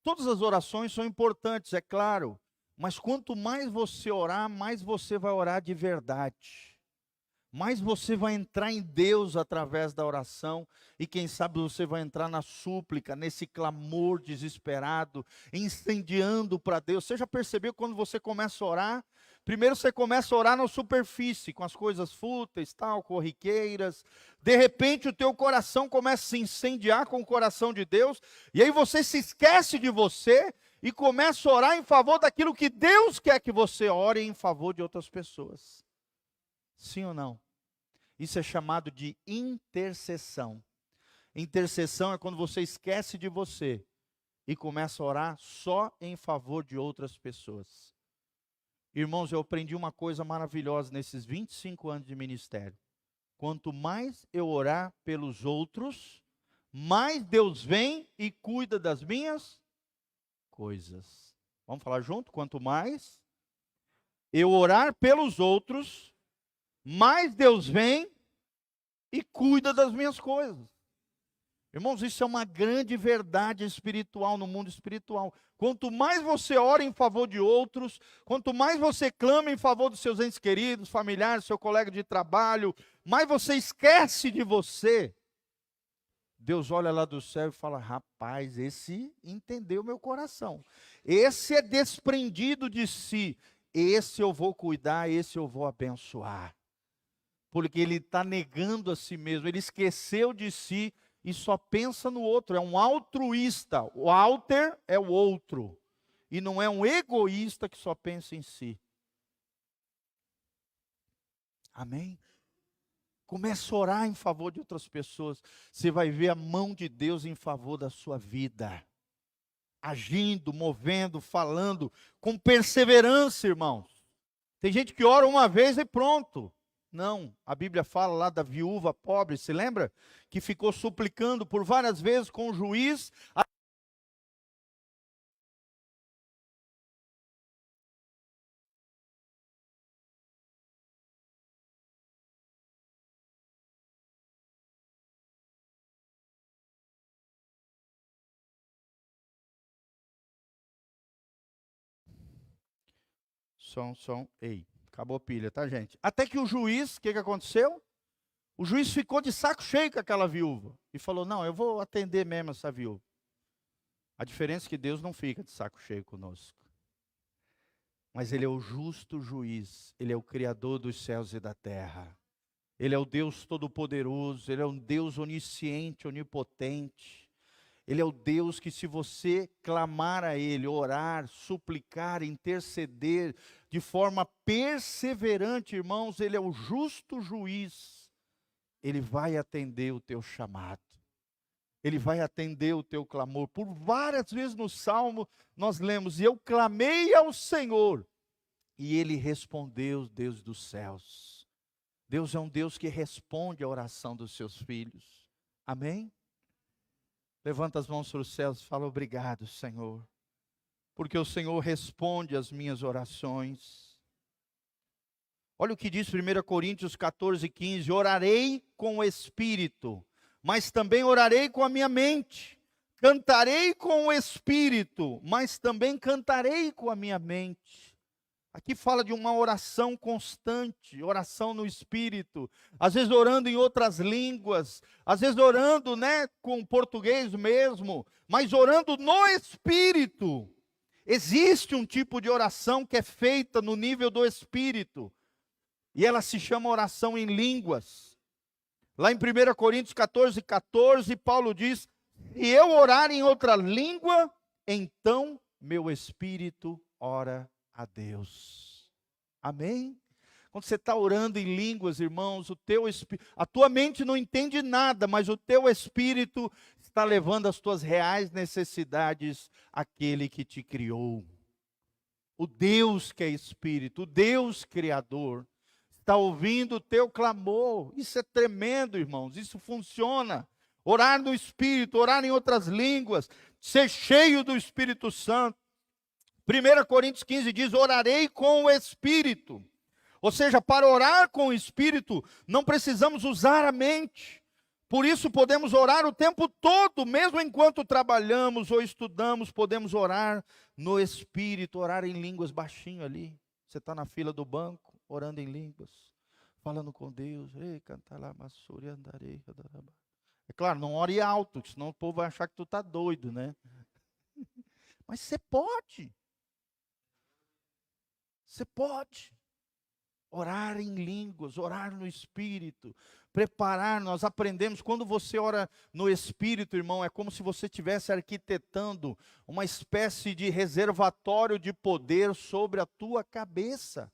S1: Todas as orações são importantes, é claro, mas quanto mais você orar, mais você vai orar de verdade. Mais você vai entrar em Deus através da oração, e quem sabe você vai entrar na súplica, nesse clamor desesperado, incendiando para Deus. Você já percebeu quando você começa a orar? Primeiro você começa a orar na superfície, com as coisas fúteis, tal, corriqueiras. De repente o teu coração começa a se incendiar com o coração de Deus, e aí você se esquece de você e começa a orar em favor daquilo que Deus quer que você ore em favor de outras pessoas. Sim ou não? Isso é chamado de intercessão. Intercessão é quando você esquece de você e começa a orar só em favor de outras pessoas. Irmãos, eu aprendi uma coisa maravilhosa nesses 25 anos de ministério. Quanto mais eu orar pelos outros, mais Deus vem e cuida das minhas coisas. Vamos falar junto? Quanto mais eu orar pelos outros, mais Deus vem e cuida das minhas coisas. Irmãos, isso é uma grande verdade espiritual, no mundo espiritual. Quanto mais você ora em favor de outros, quanto mais você clama em favor dos seus entes queridos, familiares, seu colega de trabalho, mais você esquece de você. Deus olha lá do céu e fala: rapaz, esse entendeu meu coração. Esse é desprendido de si. Esse eu vou cuidar, esse eu vou abençoar. Porque ele está negando a si mesmo, ele esqueceu de si e só pensa no outro. É um altruísta. O alter é o outro. E não é um egoísta que só pensa em si. Amém? Comece a orar em favor de outras pessoas. Você vai ver a mão de Deus em favor da sua vida. Agindo, movendo, falando, com perseverança, irmãos. Tem gente que ora uma vez e pronto. Não, a Bíblia fala lá da viúva pobre, se lembra? Que ficou suplicando por várias vezes com o juiz. Ei, acabou a pilha, tá, gente? Até que o juiz, o que aconteceu? O juiz ficou de saco cheio com aquela viúva e falou: não, eu vou atender mesmo essa viúva. A diferença é que Deus não fica de saco cheio conosco. Mas Ele é o justo juiz, Ele é o Criador dos céus e da terra. Ele é o Deus todo-poderoso, Ele é um Deus onisciente, onipotente. Ele é o Deus que, se você clamar a Ele, orar, suplicar, interceder, de forma perseverante, irmãos, Ele é o justo juiz. Ele vai atender o teu chamado. Ele vai atender o teu clamor. Por várias vezes no Salmo nós lemos: e eu clamei ao Senhor, e Ele respondeu, Deus dos céus. Deus é um Deus que responde à oração dos seus filhos. Amém? Levanta as mãos para os céus e fala: obrigado, Senhor, porque o Senhor responde às minhas orações. Olha o que diz 1 Coríntios 14:15: orarei com o Espírito, mas também orarei com a minha mente. Cantarei com o Espírito, mas também cantarei com a minha mente. Aqui fala de uma oração constante, oração no Espírito, às vezes orando em outras línguas, às vezes orando, com português mesmo, mas orando no Espírito. Existe um tipo de oração que é feita no nível do Espírito, e ela se chama oração em línguas. Lá em 1 Coríntios 14:14, Paulo diz: se eu orar em outra língua, então meu espírito ora a Deus. Amém? Quando você está orando em línguas, irmãos, a tua mente não entende nada, mas o teu espírito está levando as tuas reais necessidades àquele que te criou. O Deus que é Espírito, o Deus Criador, está ouvindo o teu clamor. Isso é tremendo, irmãos, isso funciona. Orar no Espírito, orar em outras línguas, ser cheio do Espírito Santo. 1 Coríntios 15 diz: orarei com o Espírito. Ou seja, para orar com o Espírito, não precisamos usar a mente. Por isso podemos orar o tempo todo, mesmo enquanto trabalhamos ou estudamos, podemos orar no Espírito, orar em línguas baixinho ali. Você está na fila do banco, orando em línguas, falando com Deus. É claro, não ore alto, senão o povo vai achar que tu está doido, né? Mas você pode. Você pode orar em línguas, orar no Espírito, preparar. Nós aprendemos, quando você ora no Espírito, irmão, é como se você estivesse arquitetando uma espécie de reservatório de poder sobre a tua cabeça.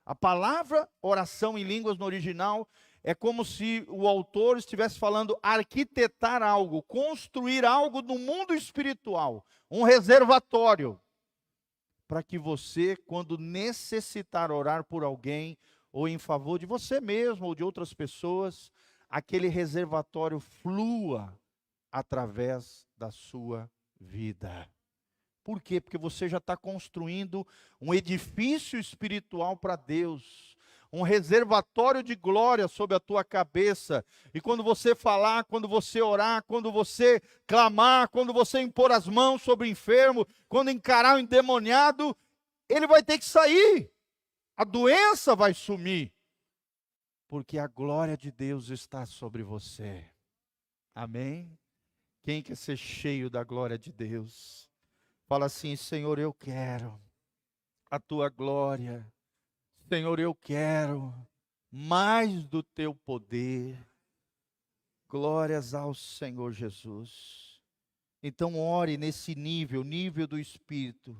S1: A palavra oração em línguas no original é como se o autor estivesse falando arquitetar algo, construir algo no mundo espiritual, um reservatório, para que você, quando necessitar orar por alguém, ou em favor de você mesmo, ou de outras pessoas, aquele reservatório flua através da sua vida. Por quê? Porque você já está construindo um edifício espiritual para Deus, um reservatório de glória sobre a tua cabeça. E quando você falar, quando você orar, quando você clamar, quando você impor as mãos sobre o enfermo, quando encarar o endemoniado, ele vai ter que sair. A doença vai sumir, porque a glória de Deus está sobre você. Amém? Quem quer ser cheio da glória de Deus? Fala assim: Senhor, eu quero a tua glória. Senhor, eu quero mais do teu poder. Glórias ao Senhor Jesus. Então ore nesse nível do Espírito.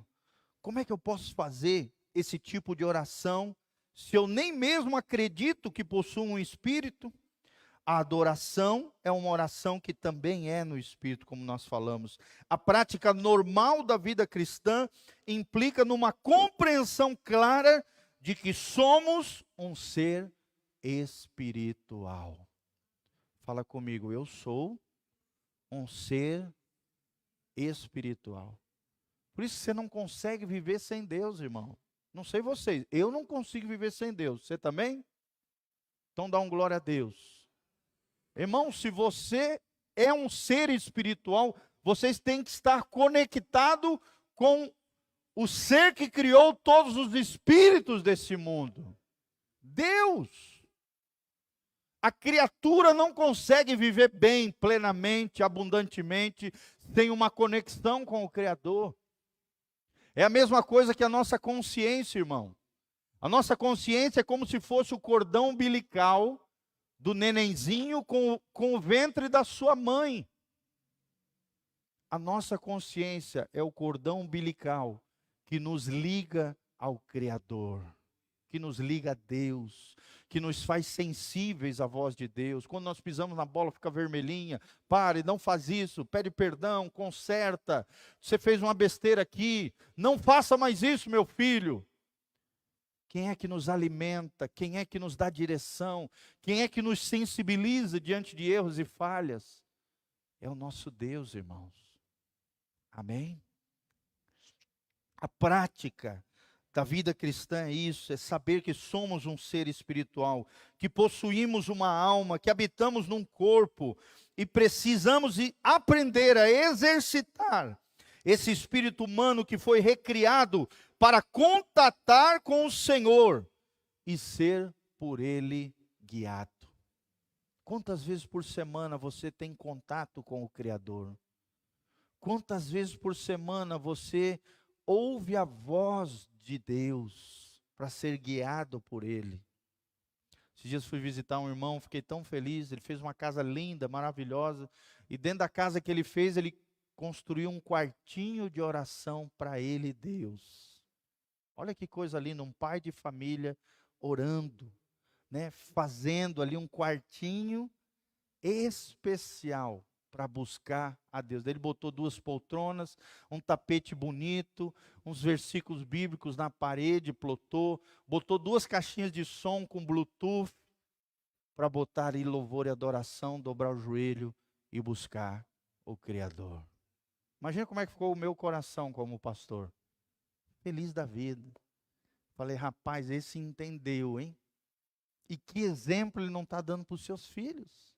S1: Como é que eu posso fazer esse tipo de oração se eu nem mesmo acredito que possuo um Espírito? A adoração é uma oração que também é no Espírito, como nós falamos. A prática normal da vida cristã implica numa compreensão clara de que somos um ser espiritual. Fala comigo: eu sou um ser espiritual. Por isso você não consegue viver sem Deus, irmão. Não sei vocês, eu não consigo viver sem Deus. Você também? Então dá um glória a Deus. Irmão, se você é um ser espiritual, vocês têm que estar conectado com o ser que criou todos os espíritos desse mundo. Deus. A criatura não consegue viver bem, plenamente, abundantemente, sem uma conexão com o Criador. É a mesma coisa que a nossa consciência, irmão. A nossa consciência é como se fosse o cordão umbilical do nenenzinho com o ventre da sua mãe. A nossa consciência é o cordão umbilical que nos liga ao Criador, que nos liga a Deus, que nos faz sensíveis à voz de Deus. Quando nós pisamos na bola, fica vermelhinha. Pare, não faz isso, pede perdão, conserta. Você fez uma besteira aqui, não faça mais isso, meu filho. Quem é que nos alimenta? Quem é que nos dá direção? Quem é que nos sensibiliza diante de erros e falhas? É o nosso Deus, irmãos. Amém? A prática da vida cristã é isso, é saber que somos um ser espiritual, que possuímos uma alma, que habitamos num corpo e precisamos aprender a exercitar esse espírito humano que foi recriado para contatar com o Senhor e ser por Ele guiado. Quantas vezes por semana você tem contato com o Criador? Quantas vezes por semana você ouve a voz de Deus para ser guiado por Ele? Esses dias fui visitar um irmão, fiquei tão feliz. Ele fez uma casa linda, maravilhosa, e dentro da casa que ele fez, ele construiu um quartinho de oração para ele e Deus. Olha que coisa linda, um pai de família orando, né, fazendo ali um quartinho especial para buscar a Deus. Daí ele botou 2 poltronas, um tapete bonito, uns versículos bíblicos na parede, botou 2 caixinhas de som com Bluetooth, para botar ali louvor e adoração, dobrar o joelho e buscar o Criador. Imagina como é que ficou o meu coração como pastor. Feliz da vida. Falei, rapaz, esse entendeu, hein? E que exemplo ele não está dando para os seus filhos?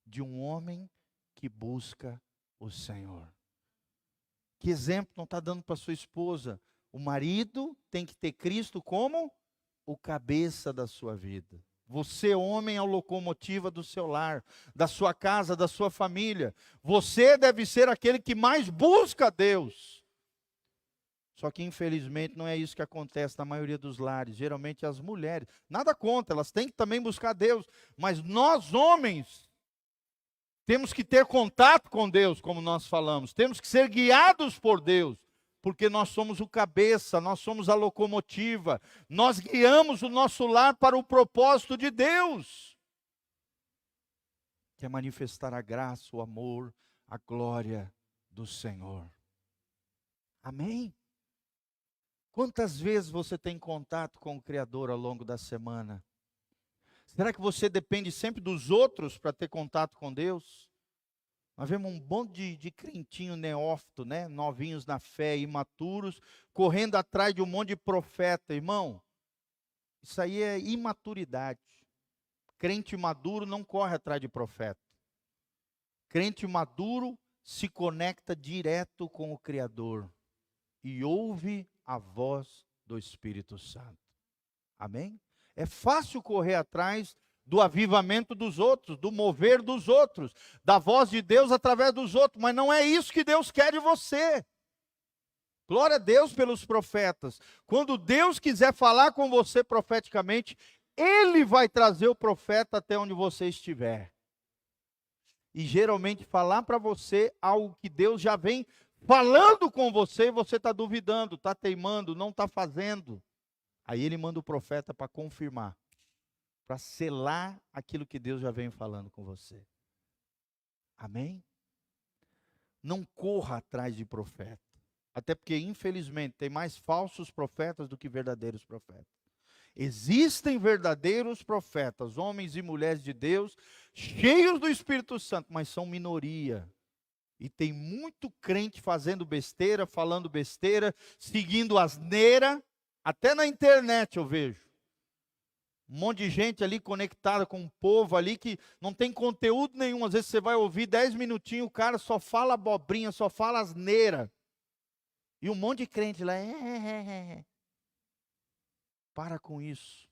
S1: De um homem que busca o Senhor. Que exemplo não está dando para sua esposa? O marido tem que ter Cristo como o cabeça da sua vida. Você, homem, é a locomotiva do seu lar, da sua casa, da sua família. Você deve ser aquele que mais busca a Deus. Só que, infelizmente, não é isso que acontece na maioria dos lares. Geralmente, as mulheres, nada contra, elas têm que também buscar Deus. Mas nós, homens, temos que ter contato com Deus, como nós falamos. Temos que ser guiados por Deus. Porque nós somos o cabeça, nós somos a locomotiva, nós guiamos o nosso lar para o propósito de Deus, que é manifestar a graça, o amor, a glória do Senhor. Amém? Quantas vezes você tem contato com o Criador ao longo da semana? Será que você depende sempre dos outros para ter contato com Deus? Nós vemos um monte de crentinho neófito, né? Novinhos na fé, imaturos, correndo atrás de um monte de profeta. Irmão, isso aí é imaturidade. Crente maduro não corre atrás de profeta. Crente maduro se conecta direto com o Criador e ouve a voz do Espírito Santo. Amém? É fácil correr atrás do avivamento dos outros, do mover dos outros, da voz de Deus através dos outros, mas não é isso que Deus quer de você. Glória a Deus pelos profetas. Quando Deus quiser falar com você profeticamente, Ele vai trazer o profeta até onde você estiver. E geralmente falar para você algo que Deus já vem falando com você, e você está duvidando, está teimando, não está fazendo. Aí Ele manda o profeta para confirmar, para selar aquilo que Deus já vem falando com você. Amém? Não corra atrás de profeta. Até porque, infelizmente, tem mais falsos profetas do que verdadeiros profetas. Existem verdadeiros profetas, homens e mulheres de Deus, cheios do Espírito Santo, mas são minoria. E tem muito crente fazendo besteira, falando besteira, seguindo asneira, até na internet eu vejo. Um monte de gente ali conectada com um povo ali que não tem conteúdo nenhum. Às vezes você vai ouvir 10 minutinhos, o cara só fala abobrinha, só fala asneira. E um monte de crente lá, Para com isso.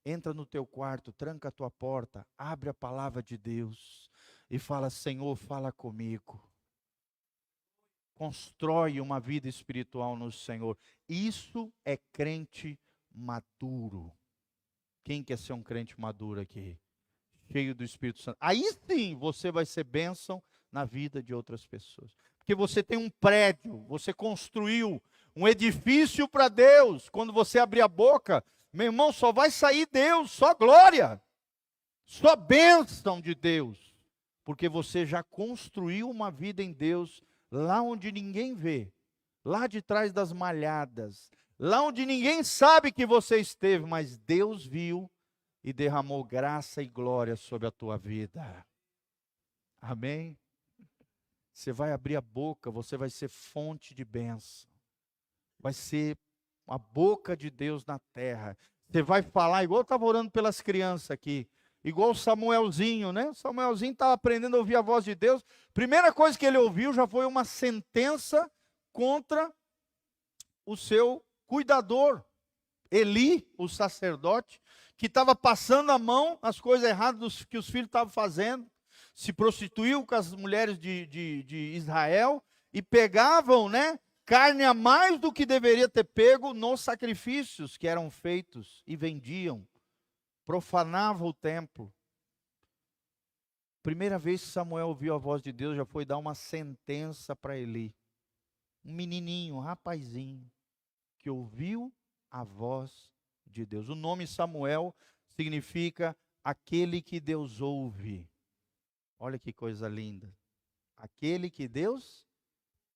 S1: Entra no teu quarto, tranca a tua porta, abre a palavra de Deus e fala, Senhor, fala comigo. Constrói uma vida espiritual no Senhor. Isso é crente maduro. Quem quer ser um crente maduro aqui? Cheio do Espírito Santo. Aí sim você vai ser bênção na vida de outras pessoas. Porque você tem um prédio, você construiu um edifício para Deus. Quando você abrir a boca, meu irmão, só vai sair Deus, só glória, só bênção de Deus. Porque você já construiu uma vida em Deus, lá onde ninguém vê, lá de trás das malhadas, lá onde ninguém sabe que você esteve, mas Deus viu e derramou graça e glória sobre a tua vida. Amém? Você vai abrir a boca, você vai ser fonte de bênção. Vai ser a boca de Deus na terra. Você vai falar, igual eu estava orando pelas crianças aqui, igual o Samuelzinho, né? O Samuelzinho estava aprendendo a ouvir a voz de Deus. Primeira coisa que ele ouviu já foi uma sentença contra o seu cuidador, Eli, o sacerdote, que estava passando a mão as coisas erradas que os filhos estavam fazendo. Se prostituiu com as mulheres de Israel e pegavam, né, carne a mais do que deveria ter pego nos sacrifícios que eram feitos e vendiam, profanavam o templo. Primeira vez que Samuel ouviu a voz de Deus já foi dar uma sentença para Eli. Um menininho, um rapazinho, que ouviu a voz de Deus. O nome Samuel significa aquele que Deus ouve. Olha que coisa linda. Aquele que Deus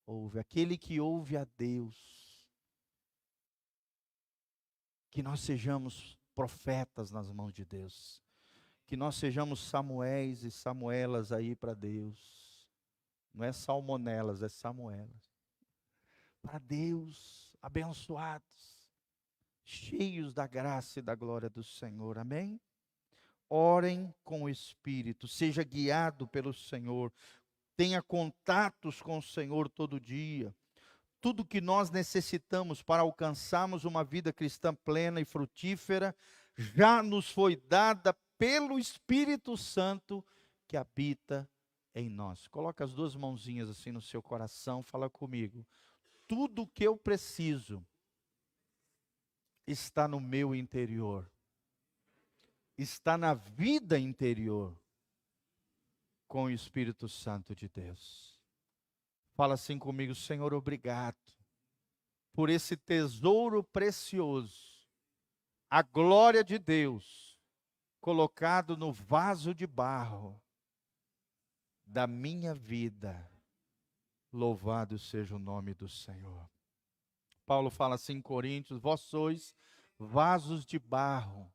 S1: ouve, aquele que ouve a Deus. Que nós sejamos profetas nas mãos de Deus. Que nós sejamos Samuéis e Samuelas aí para Deus. Não é salmonelas, é Samuelas. Para Deus, abençoados, cheios da graça e da glória do Senhor. Amém? Orem com o Espírito, seja guiado pelo Senhor, tenha contatos com o Senhor todo dia. Tudo que nós necessitamos para alcançarmos uma vida cristã plena e frutífera, já nos foi dada pelo Espírito Santo que habita em nós. Coloca as duas mãozinhas assim no seu coração, fala comigo. Tudo que eu preciso está no meu interior. Está na vida interior com o Espírito Santo de Deus. Fala assim comigo, Senhor, obrigado por esse tesouro precioso, a glória de Deus, colocado no vaso de barro da minha vida. Louvado seja o nome do Senhor. Paulo fala assim em Coríntios, vós sois vasos de barro.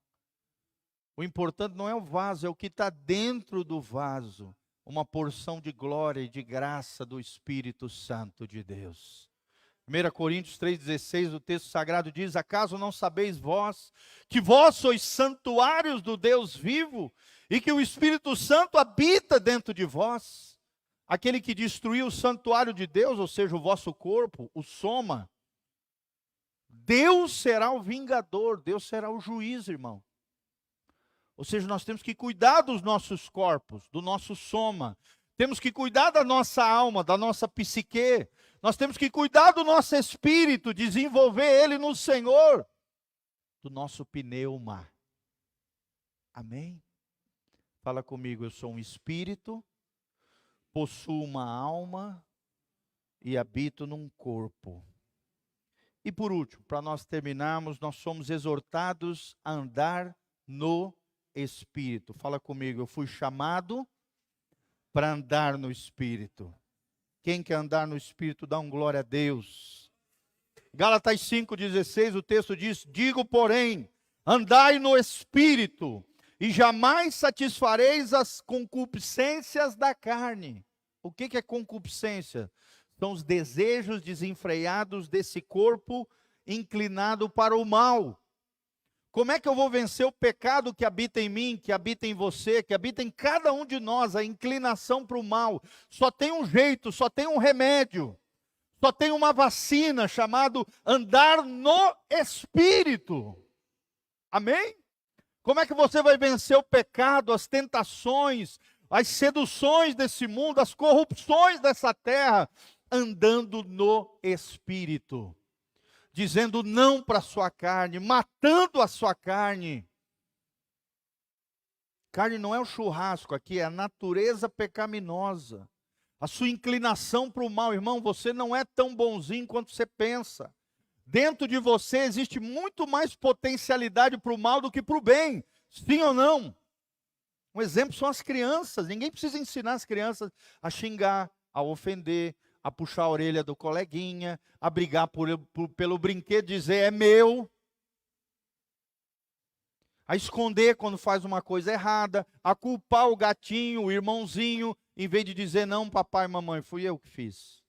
S1: O importante não é o vaso, é o que está dentro do vaso. Uma porção de glória e de graça do Espírito Santo de Deus. 1 Coríntios 3,16, o texto sagrado diz, acaso não sabeis vós, que vós sois santuários do Deus vivo, e que o Espírito Santo habita dentro de vós? Aquele que destruiu o santuário de Deus, ou seja, o vosso corpo, o soma, Deus será o vingador, Deus será o juiz, irmão. Ou seja, nós temos que cuidar dos nossos corpos, do nosso soma. Temos que cuidar da nossa alma, da nossa psique. Nós temos que cuidar do nosso espírito, desenvolver ele no Senhor. Do nosso pneuma. Amém? Fala comigo, eu sou um espírito, possuo uma alma e habito num corpo. E por último, para nós terminarmos, nós somos exortados a andar no Espírito. Fala comigo, eu fui chamado para andar no Espírito. Quem quer andar no Espírito, dá um glória a Deus. Gálatas 5,16, o texto diz, digo porém, andai no Espírito, e jamais satisfareis as concupiscências da carne. O que é concupiscência? São os desejos desenfreados desse corpo inclinado para o mal. Como é que eu vou vencer o pecado que habita em mim, que habita em você, que habita em cada um de nós, a inclinação para o mal? Só tem um jeito, só tem um remédio, só tem uma vacina, chamado andar no Espírito. Amém? Como é que você vai vencer o pecado, as tentações, as seduções desse mundo, as corrupções dessa terra? Andando no Espírito. Dizendo não para a sua carne, matando a sua carne. Carne não é o churrasco aqui, é a natureza pecaminosa. a sua inclinação para o mal. Irmão, você não é tão bonzinho quanto você pensa. Dentro de você existe muito mais potencialidade para o mal do que para o bem. Sim ou não? Um exemplo são as crianças. Ninguém precisa ensinar as crianças a xingar, a ofender, a puxar a orelha do coleguinha, a brigar pelo brinquedo, dizer é meu. A esconder quando faz uma coisa errada, a culpar o gatinho, o irmãozinho, em vez de dizer não, papai e mamãe, fui eu que fiz.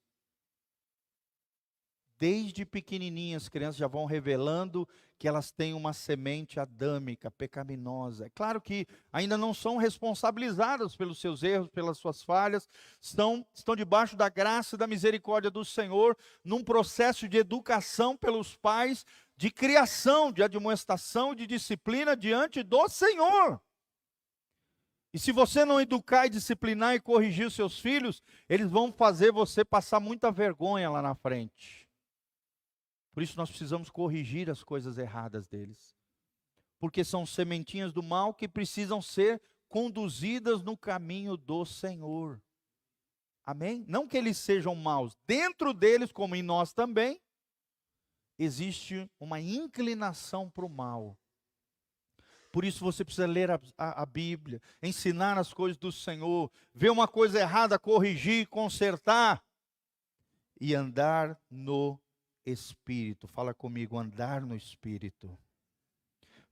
S1: Desde pequenininhas, as crianças já vão revelando que elas têm uma semente adâmica, pecaminosa. É claro que ainda não são responsabilizadas pelos seus erros, pelas suas falhas, estão debaixo da graça e da misericórdia do Senhor, num processo de educação pelos pais, de criação, de admoestação e de disciplina diante do Senhor. E se você não educar e disciplinar e corrigir os seus filhos, eles vão fazer você passar muita vergonha lá na frente. Por isso nós precisamos corrigir as coisas erradas deles. Porque são sementinhas do mal que precisam ser conduzidas no caminho do Senhor. Amém? Não que eles sejam maus. Dentro deles, como em nós também, existe uma inclinação para o mal. Por isso você precisa ler a Bíblia, ensinar as coisas do Senhor, ver uma coisa errada, corrigir, consertar e andar no Espírito. Fala comigo, andar no Espírito.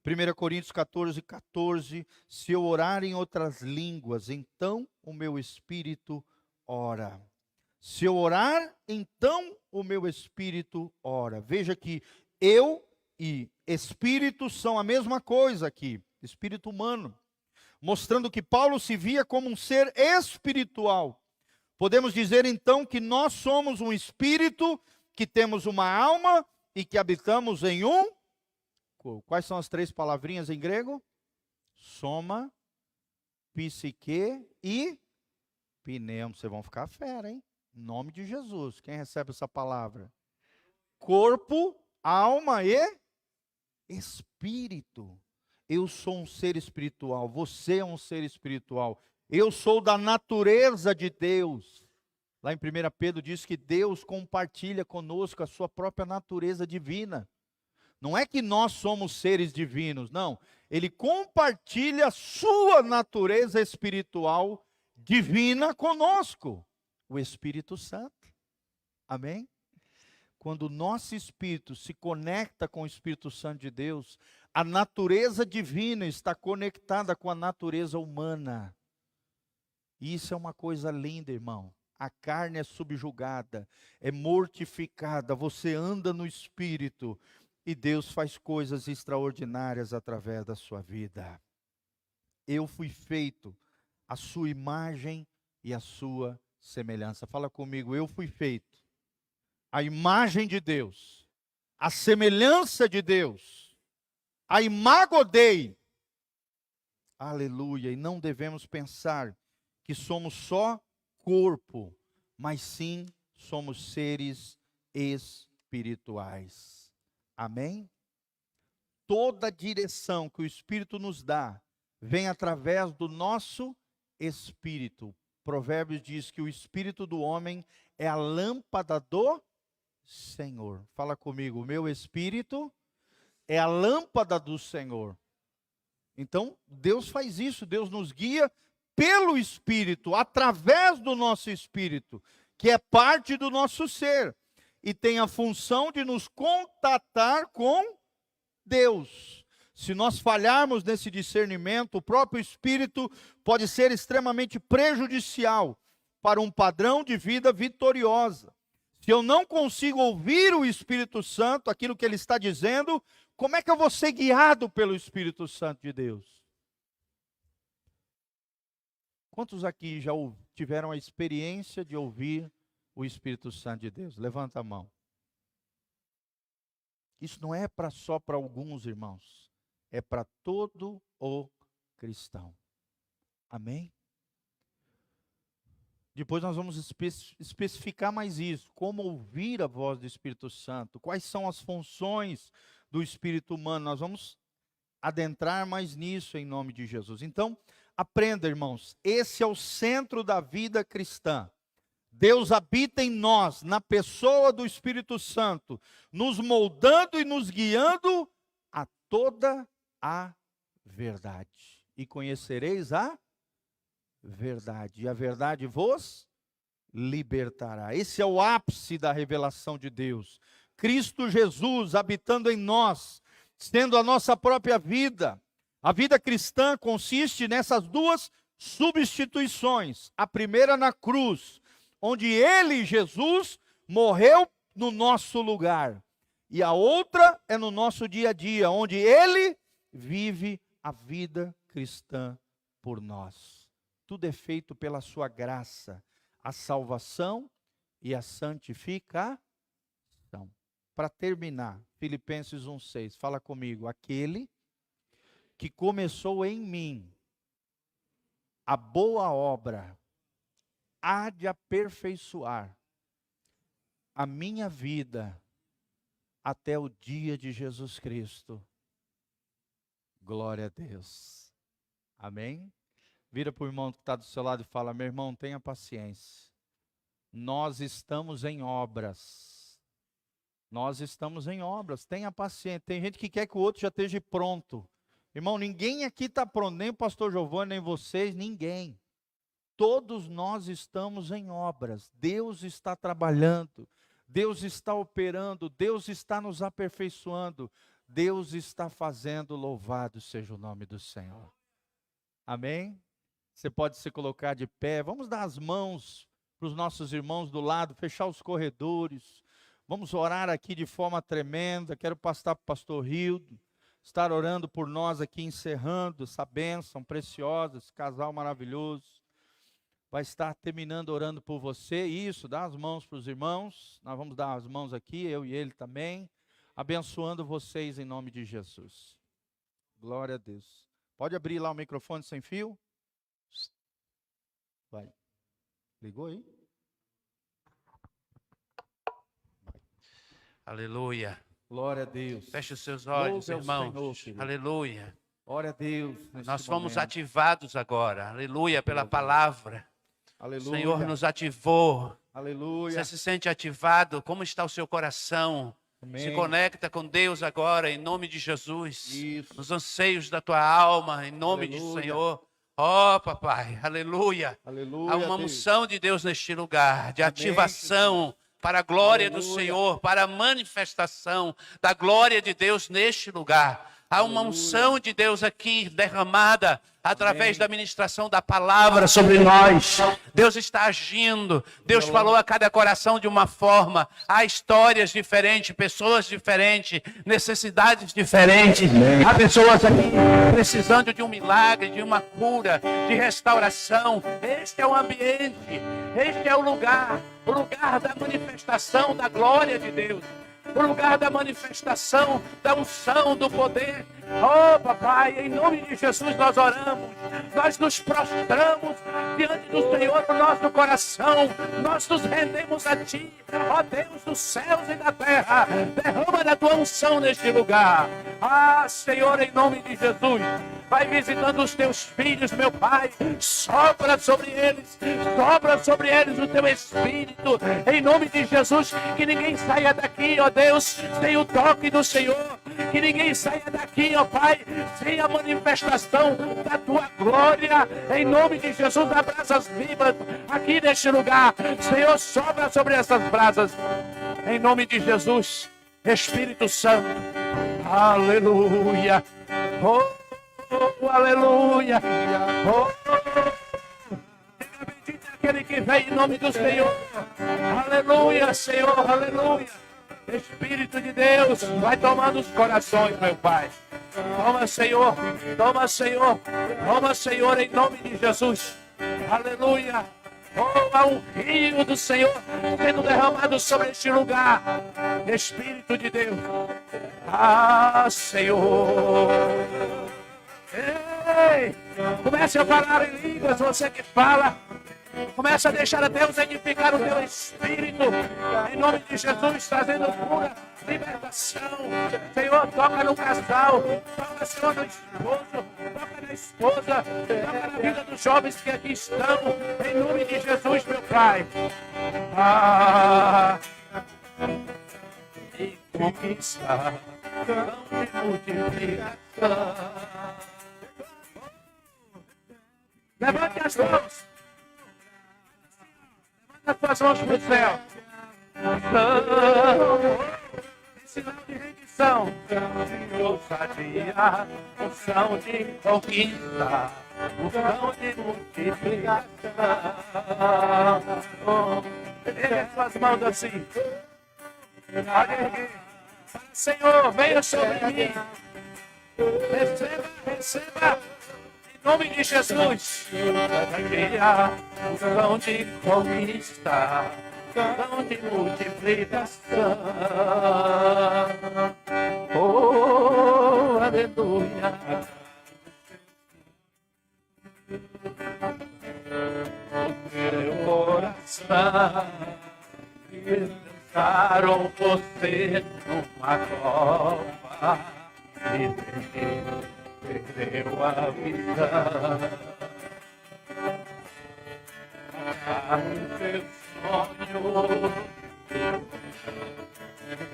S1: 1 Coríntios 14:14, se eu orar em outras línguas, então o meu espírito ora. Se eu orar, então o meu espírito ora. Veja que eu e espírito são a mesma coisa aqui, espírito humano, mostrando que Paulo se via como um ser espiritual. Podemos dizer então que nós somos um espírito, que temos uma alma e que habitamos em um corpo. Quais são as três palavrinhas em grego? Soma, psique e pneuma. Vocês vão ficar fera, hein? Em nome de Jesus. Quem recebe essa palavra? Corpo, alma e espírito. Eu sou um ser espiritual. Você é um ser espiritual. Eu sou da natureza de Deus. Lá em 1 Pedro diz que Deus compartilha conosco a sua própria natureza divina. Não é que nós somos seres divinos, não. Ele compartilha a sua natureza espiritual divina conosco. O Espírito Santo. Amém? Quando o nosso espírito se conecta com o Espírito Santo de Deus, a natureza divina está conectada com a natureza humana. Isso é uma coisa linda, irmão. A carne é subjugada, é mortificada, você anda no Espírito e Deus faz coisas extraordinárias através da sua vida. Eu fui feito à sua imagem e à sua semelhança. Fala comigo, eu fui feito à imagem de Deus, à semelhança de Deus, a imago Dei. Aleluia, e não devemos pensar que somos só corpo, mas sim somos seres espirituais. Amém? Toda direção que o Espírito nos dá vem através do nosso espírito. Provérbios diz que o espírito do homem é a lâmpada do Senhor. Fala comigo, o meu espírito é a lâmpada do Senhor. Então, Deus faz isso, Deus nos guia pelo Espírito, através do nosso Espírito, que é parte do nosso ser, e tem a função de nos contatar com Deus. Se nós falharmos nesse discernimento, o próprio Espírito pode ser extremamente prejudicial para um padrão de vida vitoriosa. Se eu não consigo ouvir o Espírito Santo, aquilo que ele está dizendo, como é que eu vou ser guiado pelo Espírito Santo de Deus? Quantos aqui já tiveram a experiência de ouvir o Espírito Santo de Deus? Levanta a mão. Isso não é só para alguns irmãos, é para todo o cristão. Amém? Depois nós vamos especificar mais isso, como ouvir a voz do Espírito Santo, quais são as funções do Espírito humano. Nós vamos adentrar mais nisso em nome de Jesus. Então, aprenda, irmãos, esse é o centro da vida cristã. Deus habita em nós, na pessoa do Espírito Santo, nos moldando e nos guiando a toda a verdade. E conhecereis a verdade, e a verdade vos libertará. Esse é o ápice da revelação de Deus. Cristo Jesus habitando em nós, sendo a nossa própria vida. A vida cristã consiste nessas duas substituições. A primeira na cruz, onde Ele, Jesus, morreu no nosso lugar. E a outra é no nosso dia a dia, onde Ele vive a vida cristã por nós. Tudo é feito pela sua graça, a salvação e a santificação. Para terminar, Filipenses 1,6, fala comigo. Aquele que começou em mim a boa obra, há de aperfeiçoar a minha vida até o dia de Jesus Cristo. Glória a Deus. Amém? Vira para o irmão que está do seu lado e fala: meu irmão, tenha paciência. Nós estamos em obras. Nós estamos em obras. Tenha paciência. Tem gente que quer que o outro já esteja pronto. Irmão, ninguém aqui está pronto, nem o pastor Giovanni, nem vocês, ninguém. Todos nós estamos em obras. Deus está trabalhando. Deus está operando. Deus está nos aperfeiçoando. Deus está fazendo. Louvado seja o nome do Senhor. Amém? Você pode se colocar de pé. Vamos dar as mãos para os nossos irmãos do lado, fechar os corredores. Vamos orar aqui de forma tremenda. Quero passar para o pastor Hildo estar orando por nós aqui, encerrando essa bênção preciosa, esse casal maravilhoso. Vai estar terminando orando por você. Isso, dá as mãos para os irmãos. Nós vamos dar as mãos aqui, eu e ele também, abençoando vocês em nome de Jesus. Glória a Deus. Pode abrir lá o microfone sem fio? Vai. Ligou aí?
S2: Aleluia.
S1: Glória a Deus.
S2: Feche os seus olhos, irmãos.
S1: Senhor,
S2: aleluia.
S1: Glória a Deus.
S2: Nós fomos ativados agora. Aleluia, pela palavra.
S1: Aleluia.
S2: O Senhor nos ativou.
S1: Aleluia.
S2: Você se sente ativado? Como está o seu coração?
S1: Amém.
S2: Se conecta com Deus agora, em nome de Jesus.
S1: Isso.
S2: Nos anseios da tua alma, em nome do Senhor. Ó, papai, aleluia.
S1: Aleluia.
S2: Há uma
S1: Deus.
S2: unção de Deus neste lugar, de
S1: Amém,
S2: ativação para a glória do
S1: Aleluia.
S2: Senhor, para a manifestação da glória de Deus neste lugar. Há uma unção de Deus aqui derramada através da ministração da palavra sobre nós. Deus está agindo. Deus falou a cada coração de uma forma. Há histórias diferentes, pessoas diferentes, necessidades diferentes. Há pessoas aqui precisando de um milagre, de uma cura, de restauração. Este é o ambiente, este é o lugar da manifestação da glória de Deus. O lugar da manifestação, da unção, do poder. Oh, papai, em nome de Jesus nós oramos, nós nos prostramos diante do Senhor no nosso coração, nós nos rendemos a Ti, ó Deus dos céus e da terra, derrama da Tua unção neste lugar. Ah, Senhor, em nome de Jesus, vai visitando os Teus filhos, meu Pai, sopra sobre eles o Teu Espírito, em nome de Jesus, que ninguém saia daqui, ó Deus, sem o toque do Senhor, que ninguém saia daqui, ó Pai, sem a manifestação da Tua glória, em nome de Jesus. Há brasas vivas aqui neste lugar, Senhor, sobra sobre essas brasas, em nome de Jesus. Espírito Santo, aleluia, oh, aleluia, oh, bendito é aquele que vem em nome do Senhor, aleluia, Senhor, aleluia. Espírito de Deus, vai tomando os corações, meu Pai. Toma, Senhor, toma, Senhor, toma, Senhor, em nome de Jesus. Aleluia. Oh, há um rio do Senhor sendo derramado sobre este lugar. Espírito de Deus. Ah, Senhor. Ei, comece a falar em línguas, você que fala. Começa a deixar a Deus edificar o teu espírito, em nome de Jesus, trazendo cura, libertação. Senhor, toca no casal, toca, Senhor, no esposo, toca na esposa, toca na vida dos jovens que aqui estão, em nome de Jesus, meu Pai. Ah, e conquistar tão de multiplicação. Levante as mãos. Levante as mãos para o céu. Sinal de rendição, de ousadia, unção de conquista, unção de multiplicação. Ergue suas mãos assim. Pode erguer. Senhor, venha sobre mim. Receba, receba. Em nome de Jesus. Unção de conquista. Unção de multiplicação. Oh, aleluia. Meu coração lançaram você numa cova e perdeu a visão. Seu sonho,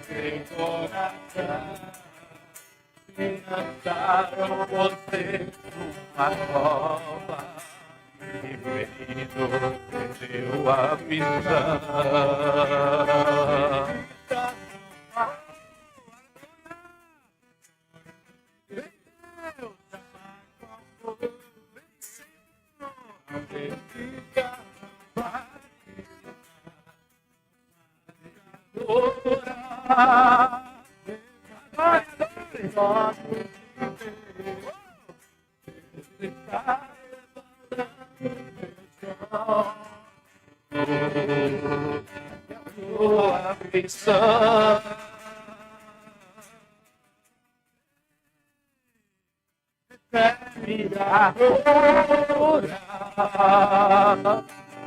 S2: seu coração, me lançaram você numa cova e perdeu a visão.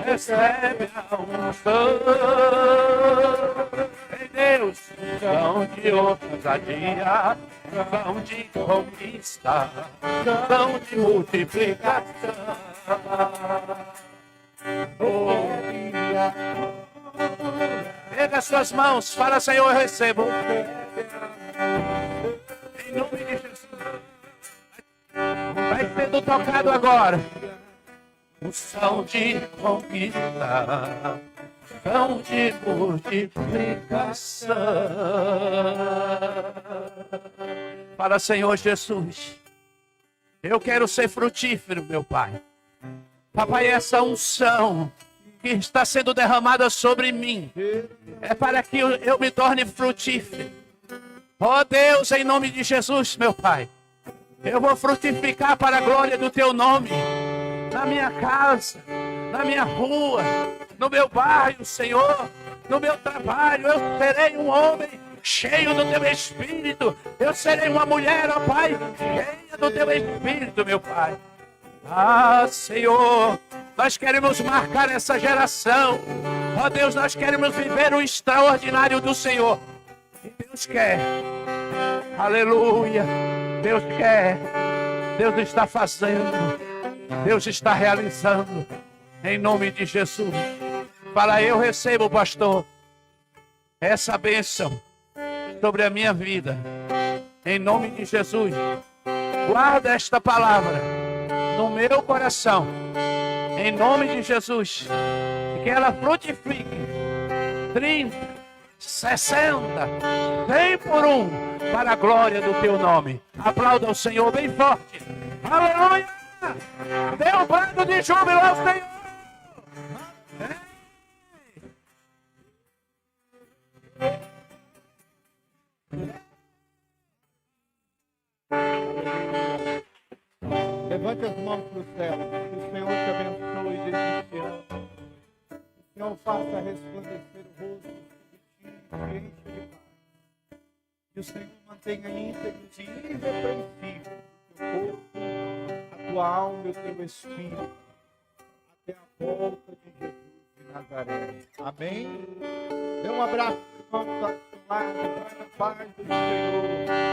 S2: Recebe a unção em Deus, unção de ousadia, unção de conquista, unção de multiplicação. Pega as suas mãos, fala, Senhor, eu recebo. Em nome de Jesus. Vai sendo tocado agora. Unção de conquista, unção de multiplicação. Fala, Senhor Jesus, eu quero ser frutífero, meu Pai. Papai, essa unção que está sendo derramada sobre mim é para que eu me torne frutífero. Ó Deus, em nome de Jesus, meu Pai, eu vou frutificar para a glória do Teu nome. Na minha casa, na minha rua, no meu bairro, Senhor, no meu trabalho, eu serei um homem cheio do Teu Espírito. Eu serei uma mulher, ó Pai, cheia do Teu Espírito, meu Pai. Ah, Senhor, nós queremos marcar essa geração. Ó Deus, nós queremos viver o extraordinário do Senhor. E Deus quer. Aleluia. Deus quer. Deus está fazendo. Deus está realizando, em nome de Jesus. Fala, eu recebo, pastor, essa bênção sobre a minha vida, em nome de Jesus. Guarda esta palavra no meu coração, em nome de Jesus, que ela frutifique 30, 60, 100 por um, para a glória do Teu nome. Aplauda o Senhor bem forte. Aleluia! Dê um brado de júbilo ao Senhor.
S1: Levante as mãos para o céu. Que o Senhor te abençoe desde este ano. Que o Senhor faça resplandecer o rosto sobre ti e te enche de paz. Que o Senhor mantenha íntegros e irrepreensíveis o teu corpo, a tua alma e o teu espírito, até a volta de Jesus de Nazaré. Amém? Dê um abraço, irmão, do seu lado, vai na paz do Senhor.